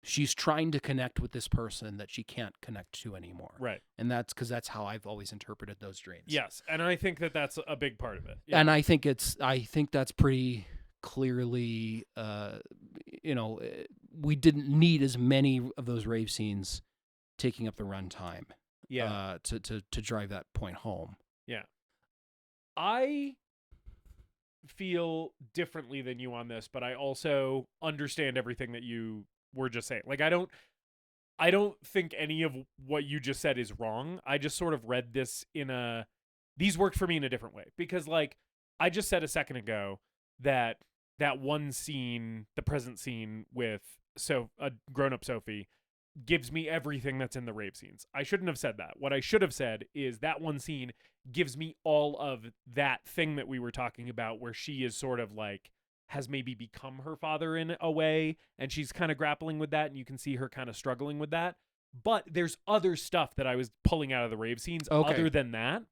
she's trying to connect with this person that she can't connect to anymore. Right. And that's because that's how I've always interpreted those dreams. Yes, and I think that that's a big part of it. Yeah. And I think that's pretty clearly, we didn't need as many of those rave scenes taking up the runtime. Yeah. To drive that point home. Yeah. I feel differently than you on this, but I also understand everything that you were just saying. Like, I don't think any of what you just said is wrong. I just sort of read this these worked for me in a different way, because like I just said a second ago that one scene, the present scene with a grown-up Sophie, gives me everything that's in the rave scenes. I shouldn't have said that. What I should have said is that one scene gives me all of that thing that we were talking about, where she is sort of like has maybe become her father in a way, and she's kind of grappling with that, and you can see her kind of struggling with that. But there's other stuff that I was pulling out of the rave scenes other than that.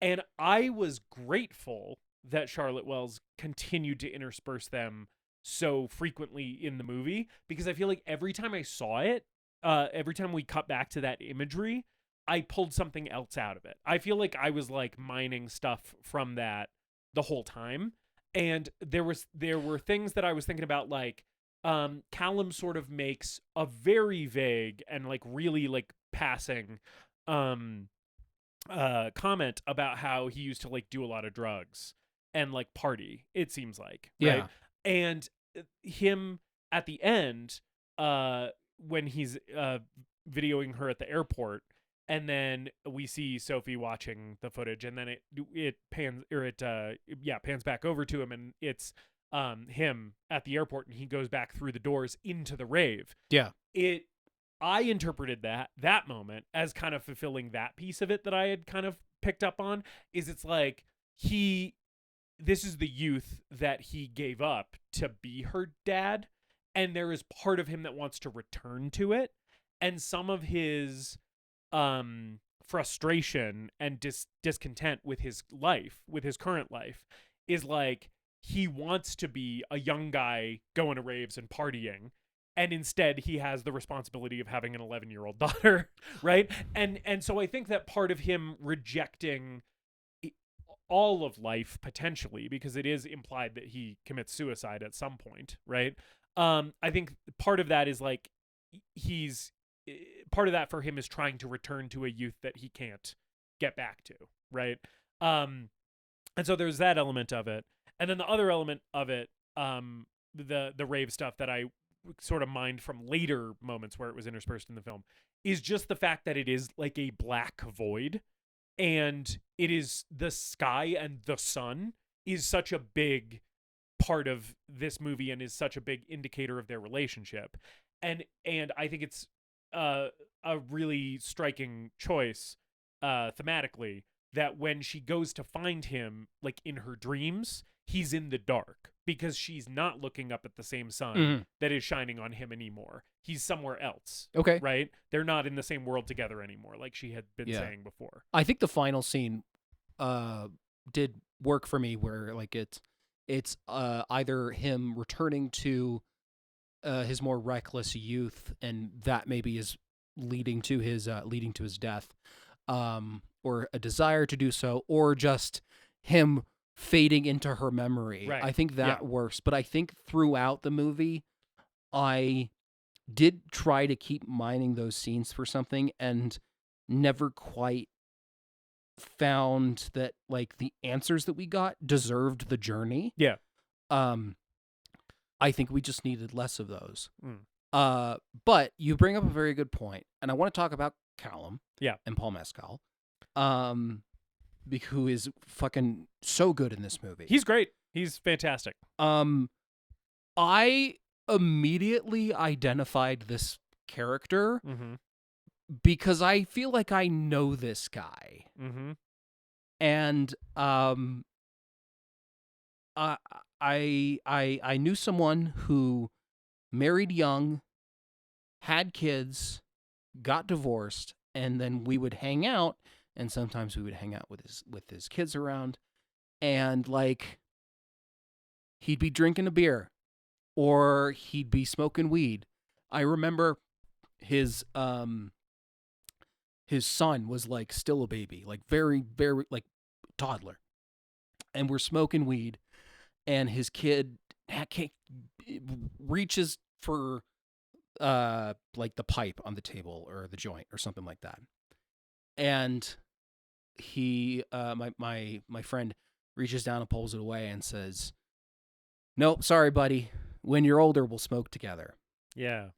And I was grateful that Charlotte Wells continued to intersperse them so frequently in the movie, because I feel like every time I saw it, every time we cut back to that imagery, I pulled something else out of it. I feel like I was like mining stuff from that the whole time. And there were things that I was thinking about, like Callum sort of makes a very vague and like really like passing comment about how he used to like do a lot of drugs and like party, it seems like. Right? Yeah. And him at the end, when he's videoing her at the airport, and then we see Sophie watching the footage, and then it pans back over to him, and it's him at the airport, and he goes back through the doors into the rave. Yeah. I interpreted that moment as kind of fulfilling that piece of it that I had kind of picked up on. It's like this is the youth that he gave up to be her dad, and there is part of him that wants to return to it, and some of his frustration and discontent with his life, with his current life, is like he wants to be a young guy going to raves and partying, and instead he has the responsibility of having an 11-year-old daughter, right? And so I think that part of him rejecting all of life, potentially, because it is implied that he commits suicide at some point, right? I think part of that is like part of that for him is trying to return to a youth that he can't get back to, right? And so there's that element of it. And then the other element of it, the rave stuff that I sort of mined from later moments where it was interspersed in the film, is just the fact that it is like a black void, and it is the sky, and the sun is such a big part of this movie and is such a big indicator of their relationship. And I think it's a really striking choice thematically, that when she goes to find him, like in her dreams, he's in the dark, because she's not looking up at the same sun that is shining on him anymore. He's somewhere else. Okay. Right? They're not in the same world together anymore, like she had been saying before. I think the final scene did work for me, where like it's either him returning to his more reckless youth, and that maybe is leading to his death, or a desire to do so, or just him fading into her memory. Right. I think that works, but I think throughout the movie, I did try to keep mining those scenes for something, and never quite found that like the answers that we got deserved the journey. Yeah. I think we just needed less of those. But you bring up a very good point, and I want to talk about Callum. And Paul Mescal, who is fucking so good in this movie. He's great. He's fantastic. I immediately identified this character because I feel like I know this guy. And I knew someone who married young, had kids, got divorced, and then we would hang out, and sometimes we would hang out with his kids around, and like he'd be drinking a beer or he'd be smoking weed. I remember his son was like still a baby, like very, very like toddler. And we're smoking weed and his kid reaches for like the pipe on the table or the joint or something like that. And he my friend reaches down and pulls it away and says, "Nope, sorry, buddy. When you're older, we'll smoke together." Yeah.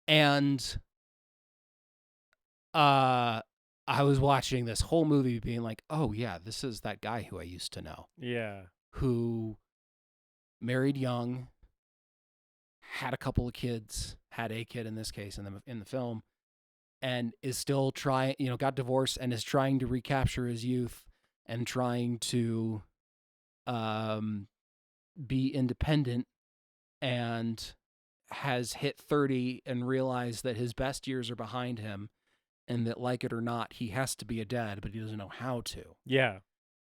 And I was watching this whole movie being like, "Oh yeah, this is that guy who I used to know." Yeah. Who married young, had a couple of kids, had a kid in this case in the film, and is still trying, got divorced and is trying to recapture his youth and trying to be independent, and has hit 30 and realized that his best years are behind him and that, like it or not, he has to be a dad, but he doesn't know how to. Yeah.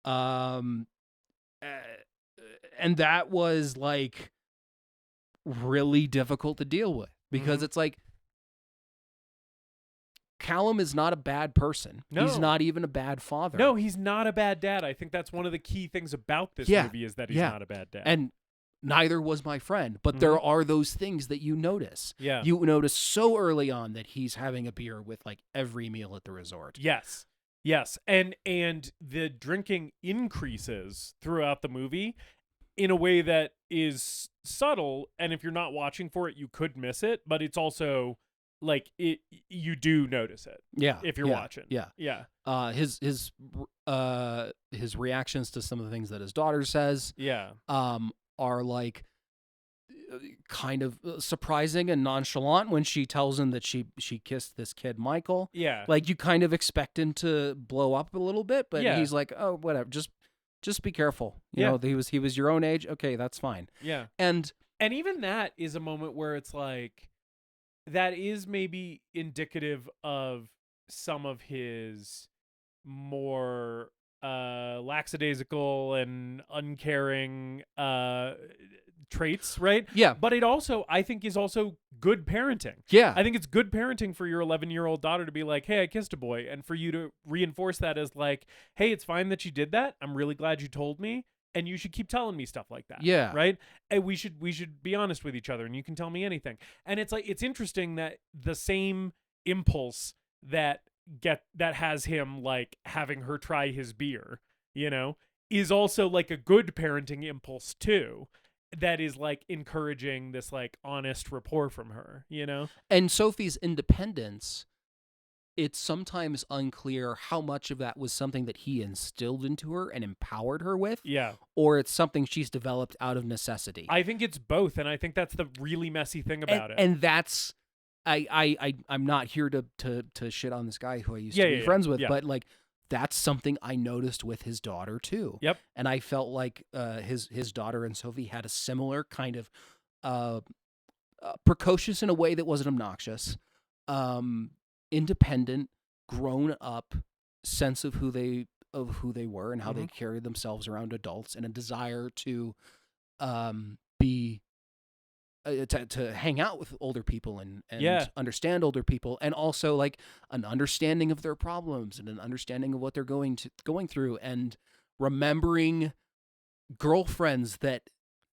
And that was like really difficult to deal with because it's like Callum is not a bad person. No. He's not even a bad father. No, he's not a bad dad. I think that's one of the key things about this movie is that he's not a bad dad. And neither was my friend, but there are those things that you notice. Yeah. You notice so early on that he's having a beer with like every meal at the resort. Yes. Yes. And the drinking increases throughout the movie in a way that is subtle, and if you're not watching for it, you could miss it, but it's also like you do notice it. Yeah. If you're watching. Yeah. Yeah. His reactions to some of the things that his daughter says are like kind of surprising and nonchalant when she tells him that she kissed this kid Michael. Yeah. Like you kind of expect him to blow up a little bit, but he's like, "Oh, whatever. Just be careful." You know, he was your own age. Okay, that's fine. Yeah. And even that is a moment where it's like that is maybe indicative of some of his more lackadaisical and uncaring traits, right? Yeah. But it also, I think, is also good parenting. Yeah. I think it's good parenting for your 11-year-old daughter to be like, "Hey, I kissed a boy," and for you to reinforce that as like, "Hey, it's fine that you did that. I'm really glad you told me, and you should keep telling me stuff like that." Yeah. Right? And we should be honest with each other, and you can tell me anything. And it's like, it's interesting that the same impulse that has him like having her try his beer, is also like a good parenting impulse too, that is like encouraging this like honest rapport from her, And Sophie's independence, it's sometimes unclear how much of that was something that he instilled into her and empowered her with. Yeah. Or it's something she's developed out of necessity. I think it's both, and I think that's the really messy thing about it. And that's I'm not here to shit on this guy who I used to be friends with, but like that's something I noticed with his daughter too. Yep. And I felt like his daughter and Sophie had a similar kind of precocious in a way that wasn't obnoxious, independent, grown up sense of who they were and how they carried themselves around adults, and a desire to be to hang out with older people and understand older people, and also like an understanding of their problems and an understanding of what they're going through, and remembering girlfriends that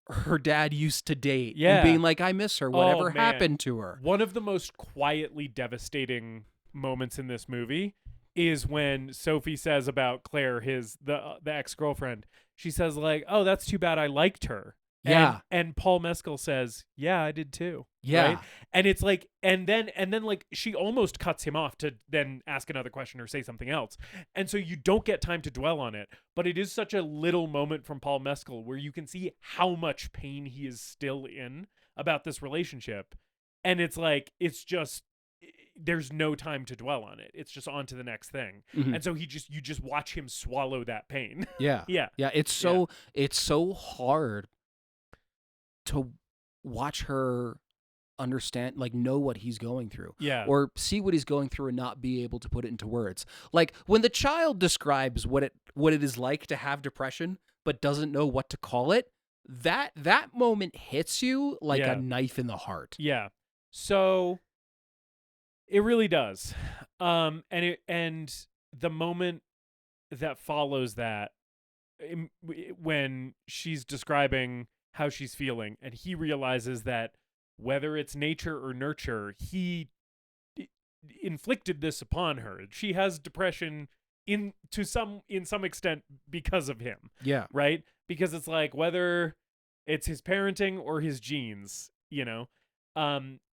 her dad used to date and being like, "I miss her, whatever happened to her." One of the most quietly devastating moments in this movie is when Sophie says about Claire, the ex-girlfriend, she says like, "Oh, that's too bad, I liked her." And Paul Mescal says, "Yeah, I did too." Yeah. Right? And it's like, and then like she almost cuts him off to then ask another question or say something else. And so you don't get time to dwell on it, but it is such a little moment from Paul Mescal where you can see how much pain he is still in about this relationship. And it's like, it's just, there's no time to dwell on it. It's just on to the next thing. Mm-hmm. And so you just watch him swallow that pain. Yeah. Yeah. It's so hard to watch her understand, like know what he's going through, or see what he's going through and not be able to put it into words. Like when the child describes what it is like to have depression but doesn't know what to call it, that moment hits you like a knife in the heart. Yeah. So it really does. And the moment that follows that, when she's describing how she's feeling and he realizes that whether it's nature or nurture, he inflicted this upon her. She has depression in some extent because of him. Yeah. Right? Because it's like, whether it's his parenting or his genes,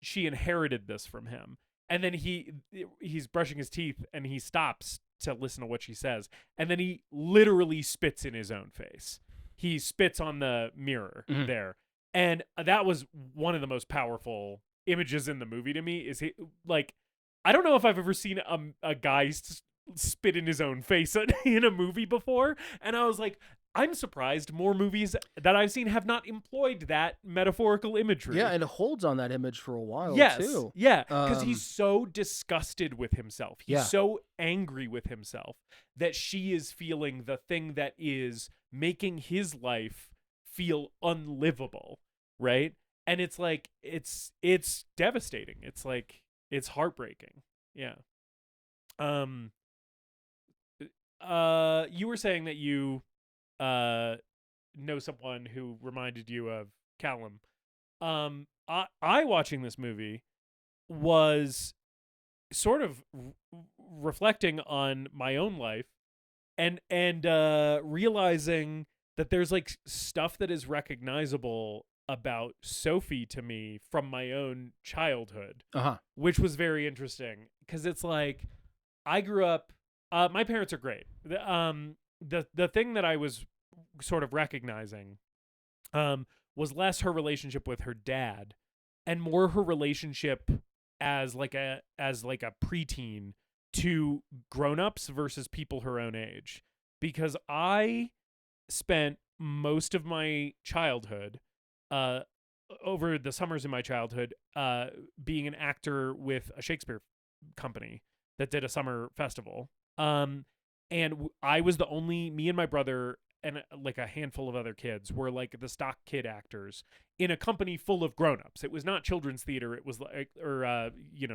she inherited this from him. And then he's brushing his teeth and he stops to listen to what she says. And then he literally spits in his own face. He spits on the mirror there. And that was one of the most powerful images in the movie to me. Is he, like, I don't know if I've ever seen a guy spit in his own face in a movie before. And I was like, I'm surprised more movies that I've seen have not employed that metaphorical imagery. Yeah, and it holds on that image for a while, too. Yeah, because he's so disgusted with himself. He's so angry with himself that she is feeling the thing that is making his life feel unlivable, right? And it's like, it's devastating. It's like, it's heartbreaking. Yeah. You were saying that you know someone who reminded you of Callum. I watching this movie was sort of reflecting on my own life and realizing that there's like stuff that is recognizable about Sophie to me from my own childhood, which was very interesting because it's like, I grew up, my parents are great. The thing that I was sort of recognizing was less her relationship with her dad and more her relationship as like a preteen to grown-ups versus people her own age. Because I spent most of my childhood, over the summers in my childhood, being an actor with a Shakespeare company that did a summer festival. And I was me and my brother and like a handful of other kids were like the stock kid actors in a company full of grown-ups. It was not children's theater. It was like,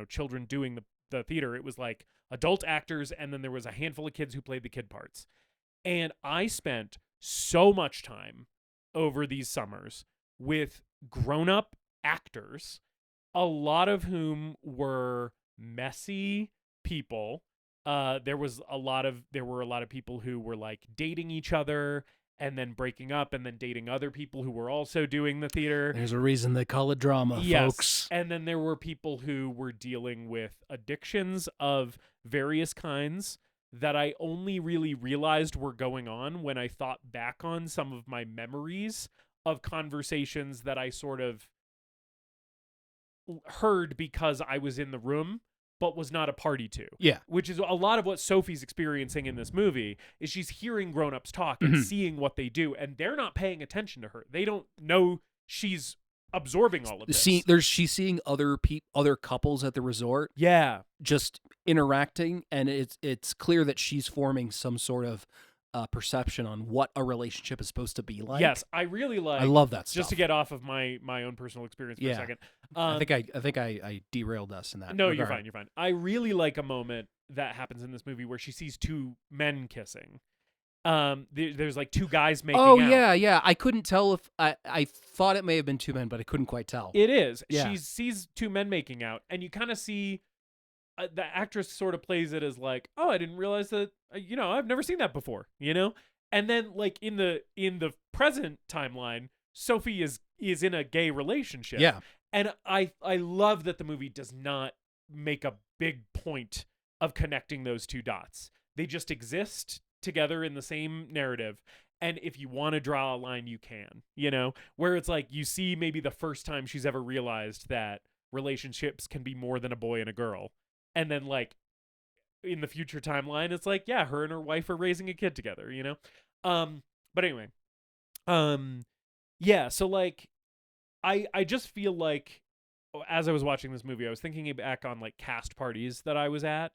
children doing the theater. It was like adult actors. And then there was a handful of kids who played the kid parts. And I spent so much time over these summers with grown-up actors, a lot of whom were messy people. There were a lot of people who were like dating each other and then breaking up and then dating other people who were also doing the theater. There's a reason they call it drama, folks. And then there were people who were dealing with addictions of various kinds that I only really realized were going on when I thought back on some of my memories of conversations that I sort of heard because I was in the room but was not a party to. Yeah. Which is a lot of what Sophie's experiencing in this movie, is she's hearing grown-ups talk and seeing what they do, and they're not paying attention to her. They don't know she's absorbing all of this. She's seeing other couples at the resort. Yeah. Just interacting, and it's clear that she's forming some sort of perception on what a relationship is supposed to be like. Yes, I love that stuff. Just to get off of my own personal experience for a second. I think I derailed us in that. No, regard. You're fine. I really like a moment that happens in this movie where she sees two men kissing. There's like two guys making out. Oh yeah. I couldn't tell if I thought it may have been two men, but I couldn't quite tell. It is. Yeah. She sees two men making out, and you kind of see the actress sort of plays it as like, oh, I didn't realize that, I've never seen that before, And then like in the present timeline, Sophie is in a gay relationship. Yeah. And I love that the movie does not make a big point of connecting those two dots. They just exist together in the same narrative. And if you want to draw a line, you can, where it's like you see maybe the first time she's ever realized that relationships can be more than a boy and a girl. And then, like, in the future timeline, it's like, yeah, her and her wife are raising a kid together, But anyway, yeah, so, like, I just feel like, as I was watching this movie, I was thinking back on, like, cast parties that I was at,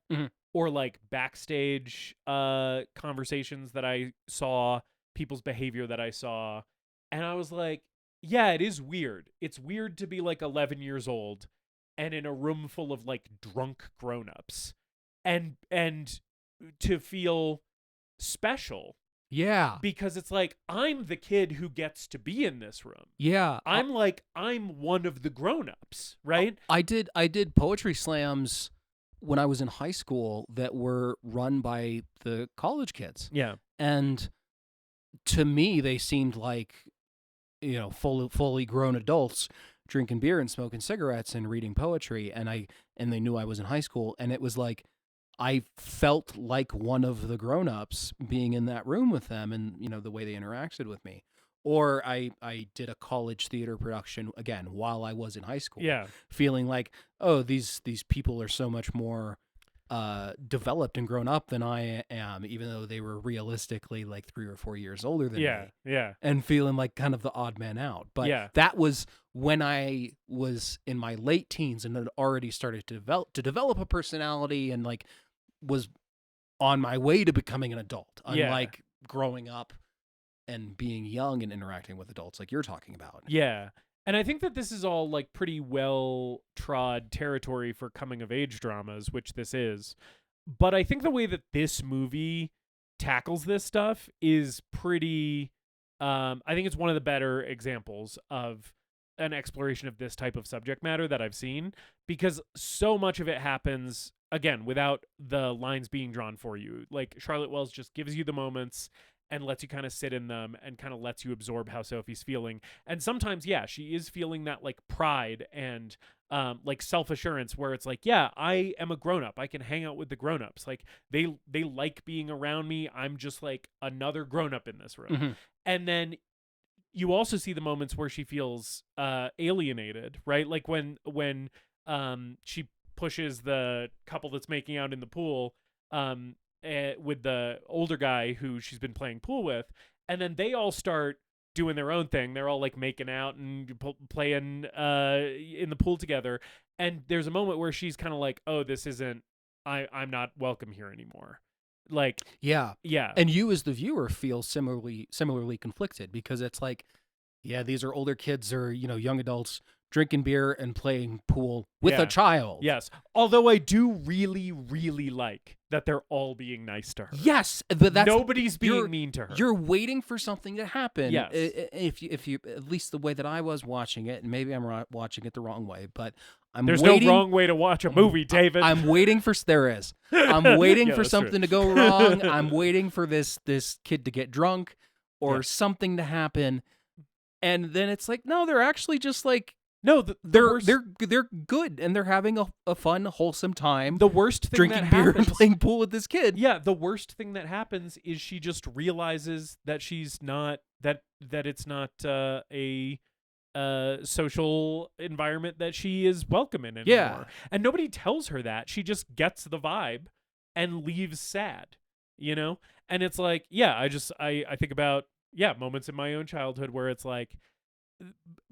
or, like, backstage conversations that I saw, people's behavior that I saw, And I was like, yeah, it is weird. It's weird to be like 11 years old and in a room full of like drunk grown-ups and to feel special. Yeah. Because it's like, I'm the kid who gets to be in this room. Yeah. I'm one of the grown-ups, right? I did poetry slams when I was in high school that were run by the college kids. Yeah. And to me, they seemed like, fully grown adults drinking beer and smoking cigarettes and reading poetry. And they knew I was in high school. And it was like, I felt like one of the grown-ups being in that room with them and, the way they interacted with me. Or I did a college theater production, again, while I was in high school. Yeah. Feeling like, oh, these people are so much more developed and grown up than I am, even though they were realistically like 3 or 4 years older than me. Yeah. And feeling like kind of the odd man out. But that was when I was in my late teens and had already started to develop a personality and like was on my way to becoming an adult, unlike growing up and being young and interacting with adults like you're talking about. Yeah. And I think that this is all like pretty well trod territory for coming of age dramas, which this is. But I think the way that this movie tackles this stuff is pretty, I think it's one of the better examples of an exploration of this type of subject matter that I've seen, because so much of it happens, again, without the lines being drawn for you. Like, Charlotte Wells just gives you the moments and lets you kind of sit in them and kind of lets you absorb how Sophie's feeling. And sometimes, she is feeling that like pride and like self-assurance where it's like, yeah, I am a grown-up. I can hang out with the grown-ups. Like they like being around me. I'm just like another grown-up in this room. Mm-hmm. And then you also see the moments where she feels alienated, right? Like when she pushes the couple that's making out in the pool with the older guy who she's been playing pool with, and then they all start doing their own thing. They're all like making out and playing in the pool together. And there's a moment where she's kind of like, oh, this isn't, I'm not welcome here anymore. Like, yeah. And you as the viewer feel similarly conflicted, because it's like, these are older kids or, young adults drinking beer and playing pool with a child. Yes. Although I do really, really like that they're all being nice to her. Yes. But nobody's being mean to her. You're waiting for something to happen. Yes. If you, at least the way that I was watching it, and maybe I'm watching it the wrong way, but There's no wrong way to watch a movie, David. I'm waiting for, there is. I'm waiting for something to go wrong. I'm waiting for this kid to get drunk or something to happen. And then it's like, no, they're actually just like, no, they're good and they're having a fun, wholesome time. The worst thing drinking beer and playing pool with this kid. Yeah, the worst thing that happens is she just realizes that she's not that it's not a social environment that she is welcome in anymore. Yeah. And nobody tells her that. She just gets the vibe and leaves sad, And it's like, I think about moments in my own childhood where it's like,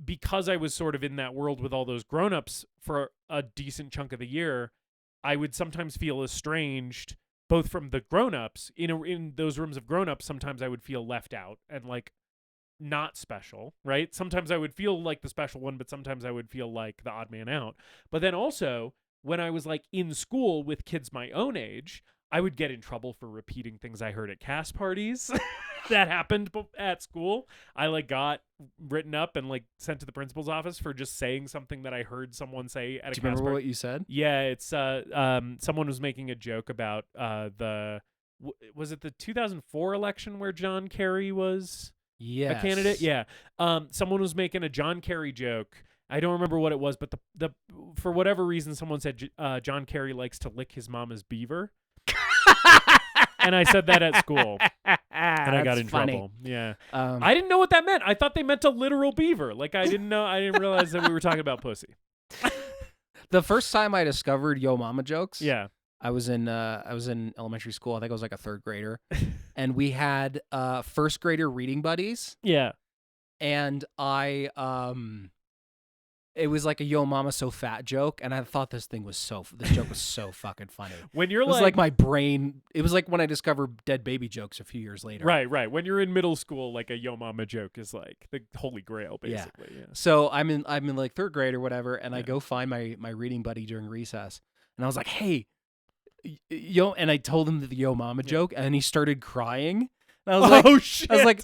because I was sort of in that world with all those grown-ups for a decent chunk of the year, I would sometimes feel estranged both from the grown-ups. In those rooms of grown-ups, sometimes I would feel left out and like not special, right? Sometimes I would feel like the special one, but sometimes I would feel like the odd man out. But then also, when I was like in school with kids my own age, I would get in trouble for repeating things I heard at cast parties that happened at school. I like got written up and like sent to the principal's office for just saying something that I heard someone say at a cast party. Do you remember what you said? Yeah, it's someone was making a joke about was it the 2004 election where John Kerry was a candidate? Yeah. Someone was making a John Kerry joke. I don't remember what it was, but the for whatever reason someone said John Kerry likes to lick his mama's beaver. And I said that at school, and I got in trouble. Yeah, I didn't know what that meant. I thought they meant a literal beaver. Like I didn't realize that we were talking about pussy. The first time I discovered Yo Mama jokes, I was in elementary school. I think I was like a third grader, and we had first grader reading buddies. Yeah, and I it was like a "Yo Mama So Fat" joke, and I thought this joke was so fucking funny. When you're it was like my brain. It was like when I discovered dead baby jokes a few years later. Right. When you're in middle school, like a "Yo Mama" joke is like the holy grail, basically. Yeah. So I'm in like third grade or whatever, and I go find my reading buddy during recess, and I was like, "Hey, yo," and I told him the "Yo Mama" joke, and he started crying. And I was like, "Oh shit!" I was like,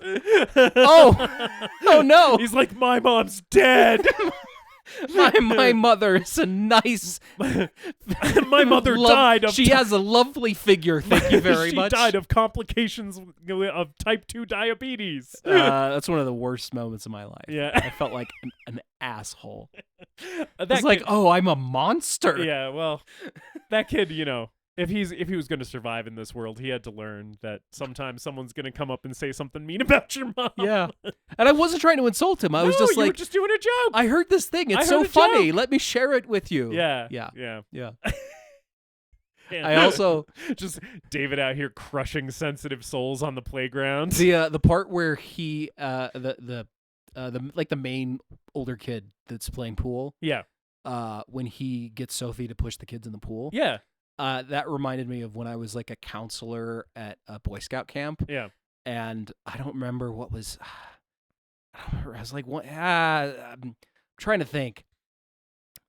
"Oh no!" He's like, "My mom's dead." My mother is a nice. My mother died of. She has a lovely figure. Thank you very much. She died of complications of type 2 diabetes. That's one of the worst moments of my life. Yeah, I felt like an asshole. I was like, "Oh, I'm a monster." Yeah, well, that kid, if he was going to survive in this world, he had to learn that sometimes someone's going to come up and say something mean about your mom. Yeah, and I wasn't trying to insult him. I was just you like, were just doing a joke. I heard this thing. It's so funny. Let me share it with you. Yeah. I also just David out here crushing sensitive souls on the playground. The part where he the main older kid that's playing pool. Yeah. When he gets Sophie to push the kids in the pool. Yeah. That reminded me of when I was like a counselor at a Boy Scout camp. Yeah. And I don't remember what was. I was like, what? I'm trying to think.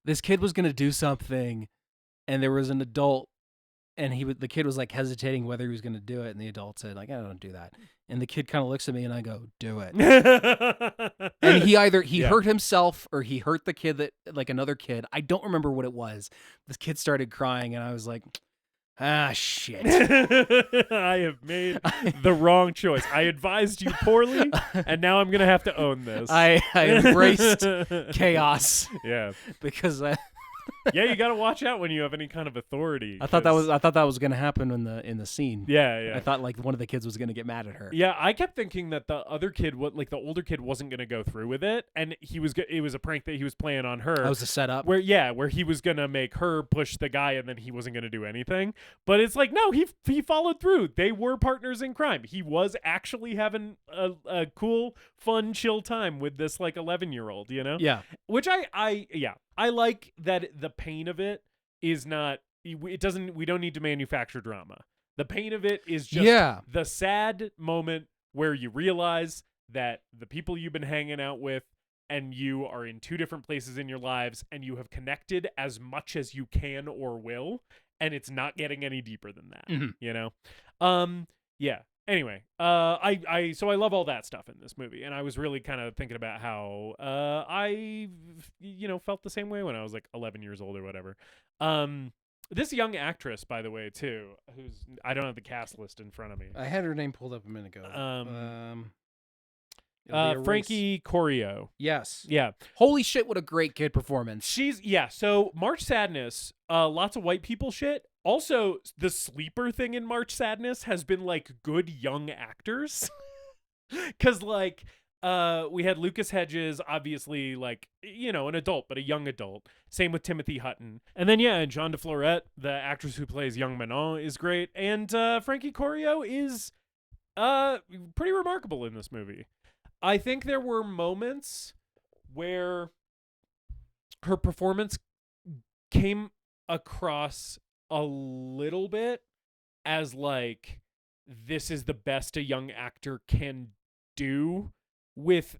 This kid was gonna do something, and there was an adult, and the kid was like hesitating whether he was gonna do it, and the adult said like, "I don't do that," and the kid kind of looks at me, and I go, "Do it." And he either hurt himself or he hurt the kid like another kid. I don't remember what it was. This kid started crying, and I was like, shit. I have made the wrong choice. I advised you poorly, and now I'm gonna have to own this. I embraced chaos. Yeah, because yeah, you got to watch out when you have any kind of authority. I thought that was going to happen in the scene. Yeah. I thought like one of the kids was going to get mad at her. Yeah, I kept thinking that the other kid, the older kid, wasn't going to go through with it, and it was a prank that he was playing on her. That was a setup. Where he was going to make her push the guy, and then he wasn't going to do anything. But it's like, no, he followed through. They were partners in crime. He was actually having a cool, fun, chill time with this like 11-year-old. Yeah. Which I like that the pain of it is not, we don't need to manufacture drama. The pain of it is just the sad moment where you realize that the people you've been hanging out with and you are in two different places in your lives and you have connected as much as you can or will, and it's not getting any deeper than that, Yeah. Anyway, I love all that stuff in this movie, and I was really kind of thinking about how I felt the same way when I was like 11 years old or whatever. This young actress, by the way, too, I don't have the cast list in front of me. I had her name pulled up a minute ago. Frankie Corio. Yes. Yeah. Holy shit, what a great kid performance. So March Sadness, lots of white people shit. Also, the sleeper thing in March Sadness has been like good young actors. Cause like we had Lucas Hedges, obviously like, an adult, but a young adult. Same with Timothy Hutton. And then and Jean de Florette, the actress who plays young Manon, is great. And Frankie Corio is pretty remarkable in this movie. I think there were moments where her performance came across a little bit as like, this is the best a young actor can do with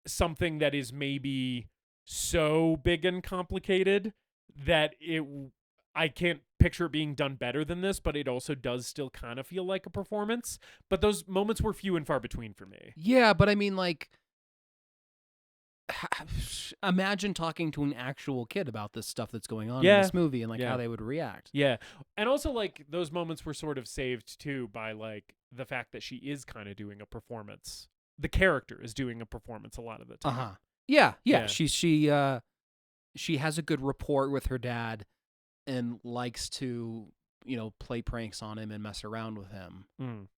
something that is maybe so big and complicated that I can't picture it being done better than this, but it also does still kind of feel like a performance. But those moments were few and far between for me. Yeah, but I mean, like, imagine talking to an actual kid about this stuff that's going on in this movie and like how they would react. Yeah. And also like those moments were sort of saved too by like the fact that she is kind of doing a performance. The character is doing a performance a lot of the time. Yeah. She has a good rapport with her dad and likes to, play pranks on him and mess around with him.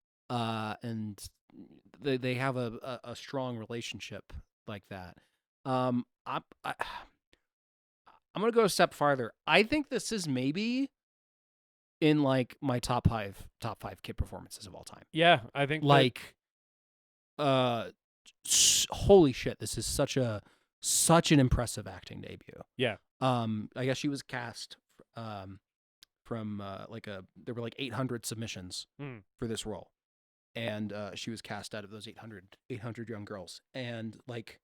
And they have a strong relationship like that. I'm gonna go a step farther. I think this is maybe in like my top five kid performances of all time. Yeah, I think like, holy shit, this is such a such an impressive acting debut. Yeah. I guess she was cast from there were like 800 submissions for this role, and she was cast out of those 800 young girls, and like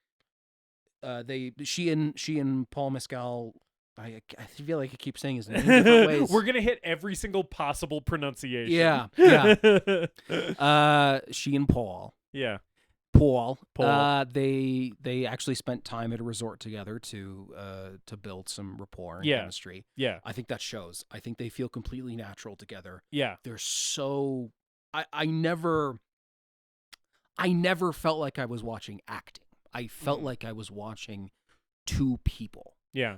she and Paul Mescal. I feel like I keep saying his name in different ways. We're gonna hit every single possible pronunciation. Yeah. She and Paul. Yeah. Paul. They actually spent time at a resort together to build some rapport and chemistry. Yeah. I think that shows. I think they feel completely natural together. Yeah. They're so. I never felt like I was watching acting. I felt like I was watching two people. Yeah.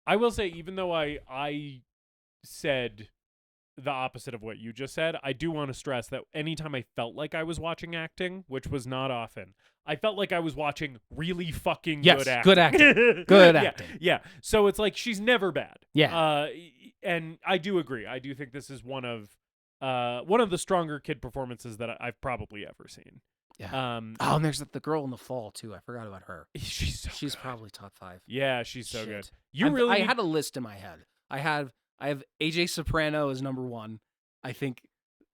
I will say, even though I said the opposite of what you just said, I do want to stress that anytime I felt like I was watching acting, which was not often, I felt like I was watching really fucking good acting. Good acting. Good acting. Yeah. So it's like she's never bad. Yeah. And I do agree. I do think this is one of the stronger kid performances that I've probably ever seen. Yeah. And there's the girl in the fall too. I forgot about her. She's good. Probably top 5. Yeah, she's so good. I had a list in my head. I have AJ Soprano as number 1. I think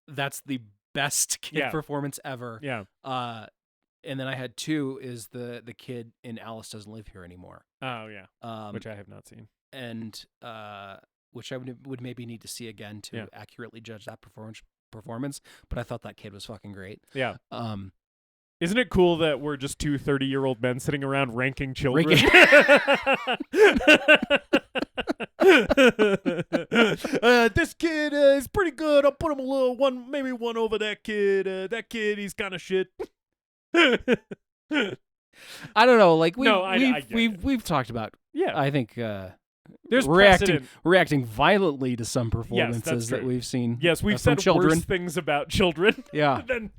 that's the best kid performance ever. Yeah. And then I had 2 is the kid in Alice Doesn't Live Here Anymore. Oh yeah. Which I have not seen. And which I would maybe need to see again to accurately judge that performance. But I thought that kid was fucking great. Yeah. Isn't it cool that we're just 2 30-year-old men sitting around ranking children? This kid is pretty good. I'll put him maybe one over that kid. That kid, he's kind of shit. I don't know. Like we've talked about. Yeah, I think there's reacting violently to some performances that we've seen. Yes, we've said children. Worse things about children. Yeah, than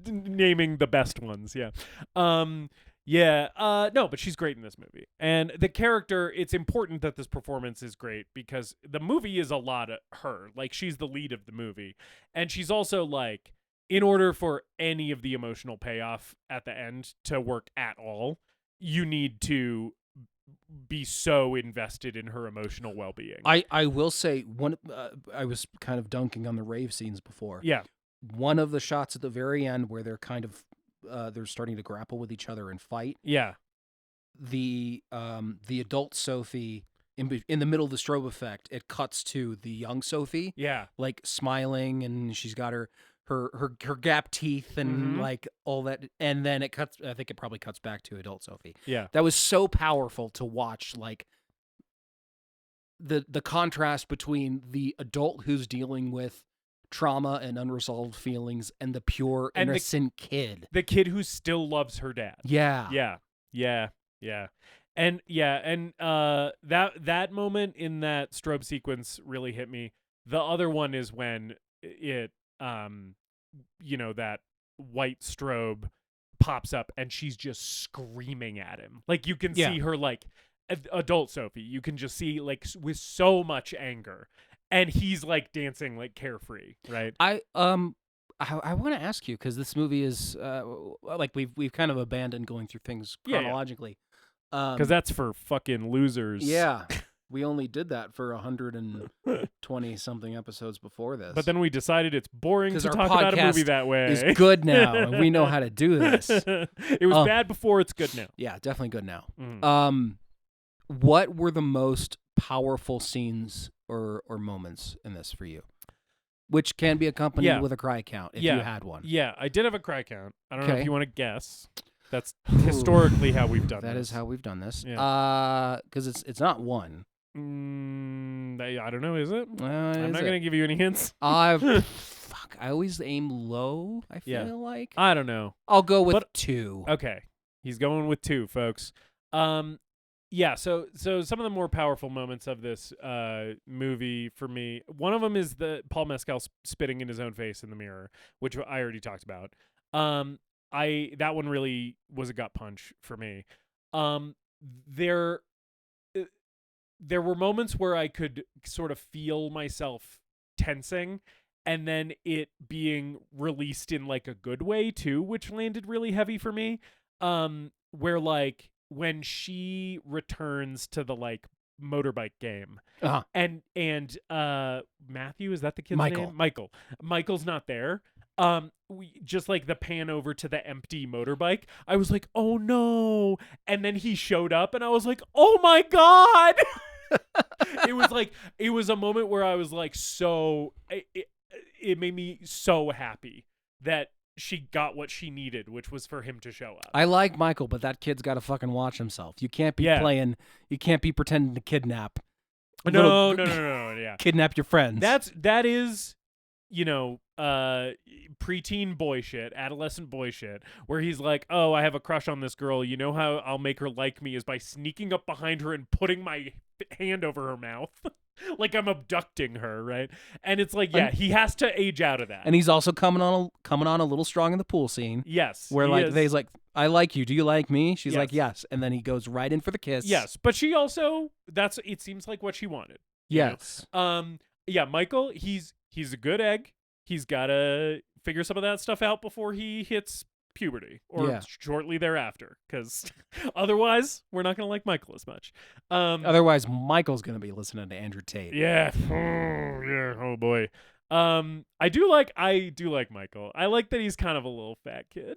naming the best ones. Yeah. No, but she's great in this movie. And the character, it's important that this performance is great because the movie is a lot of her. Like, she's the lead of the movie. And she's also, like, in order for any of the emotional payoff at the end to work at all, you need to be so invested in her emotional well-being. I will say, I was kind of dunking on the rave scenes before. Yeah. One of the shots at the very end where they're kind of they're starting to grapple with each other and fight. Yeah. The adult Sophie in the middle of the strobe effect, it cuts to the young Sophie. Yeah. Like smiling, and she's got her gap teeth and like all that, and then it cuts. I think it probably cuts back to adult Sophie. Yeah. That was so powerful to watch, like the contrast between the adult who's dealing with trauma and unresolved feelings and the pure innocent kid. The kid who still loves her dad. Yeah. Yeah. And that moment in that strobe sequence really hit me. The other one is when it that white strobe pops up and she's just screaming at him. Like, you can see her, like, adult Sophie. You can just see, like, with so much anger. And he's, like, dancing, like, carefree, right? I want to ask you, because this movie is like we've kind of abandoned going through things chronologically. Because that's for fucking losers. Yeah. We only did that for 120 something episodes before this. But then we decided it's boring to talk about a movie that way. It's good now, and we know how to do this. It was bad before, it's good now. Yeah, definitely good now. Mm. What were the most powerful scenes or moments in this for you? Which can be accompanied with a cry count if you had one. Yeah, I did have a cry count. I don't know if you want to guess. That's historically how we've done this. That is how we've done this. Yeah. Because it's not one. I don't know, is it? I'm not going to give you any hints. I always aim low, I feel like. I don't know. I'll go with 2. Okay. He's going with 2, folks. Yeah, so some of the more powerful moments of this movie for me, one of them is the Paul Mescal spitting in his own face in the mirror, which I already talked about. That one really was a gut punch for me. There were moments where I could sort of feel myself tensing, and then it being released in, like, a good way too, which landed really heavy for me. Where, like, when she returns to the like motorbike game, and Matthew, is that the kid's name? Michael's not there. We just like the pan over to the empty motorbike. I was like, oh no. And then he showed up and I was like, oh my God. It was a moment where I was like, it made me so happy that she got what she needed, which was for him to show up. I like Michael, but that kid's got to fucking watch himself. You can't be you can't be pretending to kidnap. No, yeah. Kidnap your friends. That is, preteen boy shit, adolescent boy shit, where he's like, oh, I have a crush on this girl. You know how I'll make her like me is by sneaking up behind her and putting my hand over her mouth. Like I'm abducting her, right? And it's like, he has to age out of that. And he's also coming on a little strong in the pool scene. Yes. Where like they's like, I like you. Do you like me? She's like, yes. And then he goes right in for the kiss. Yes. But she also, it seems like what she wanted. Yes. Michael, he's a good egg. He's got to figure some of that stuff out before he hits puberty or shortly thereafter, because otherwise we're not going to like Michael as much. Otherwise Michael's going to be listening to Andrew Tate. Yeah. Oh boy. I do like Michael. I like that he's kind of a little fat kid.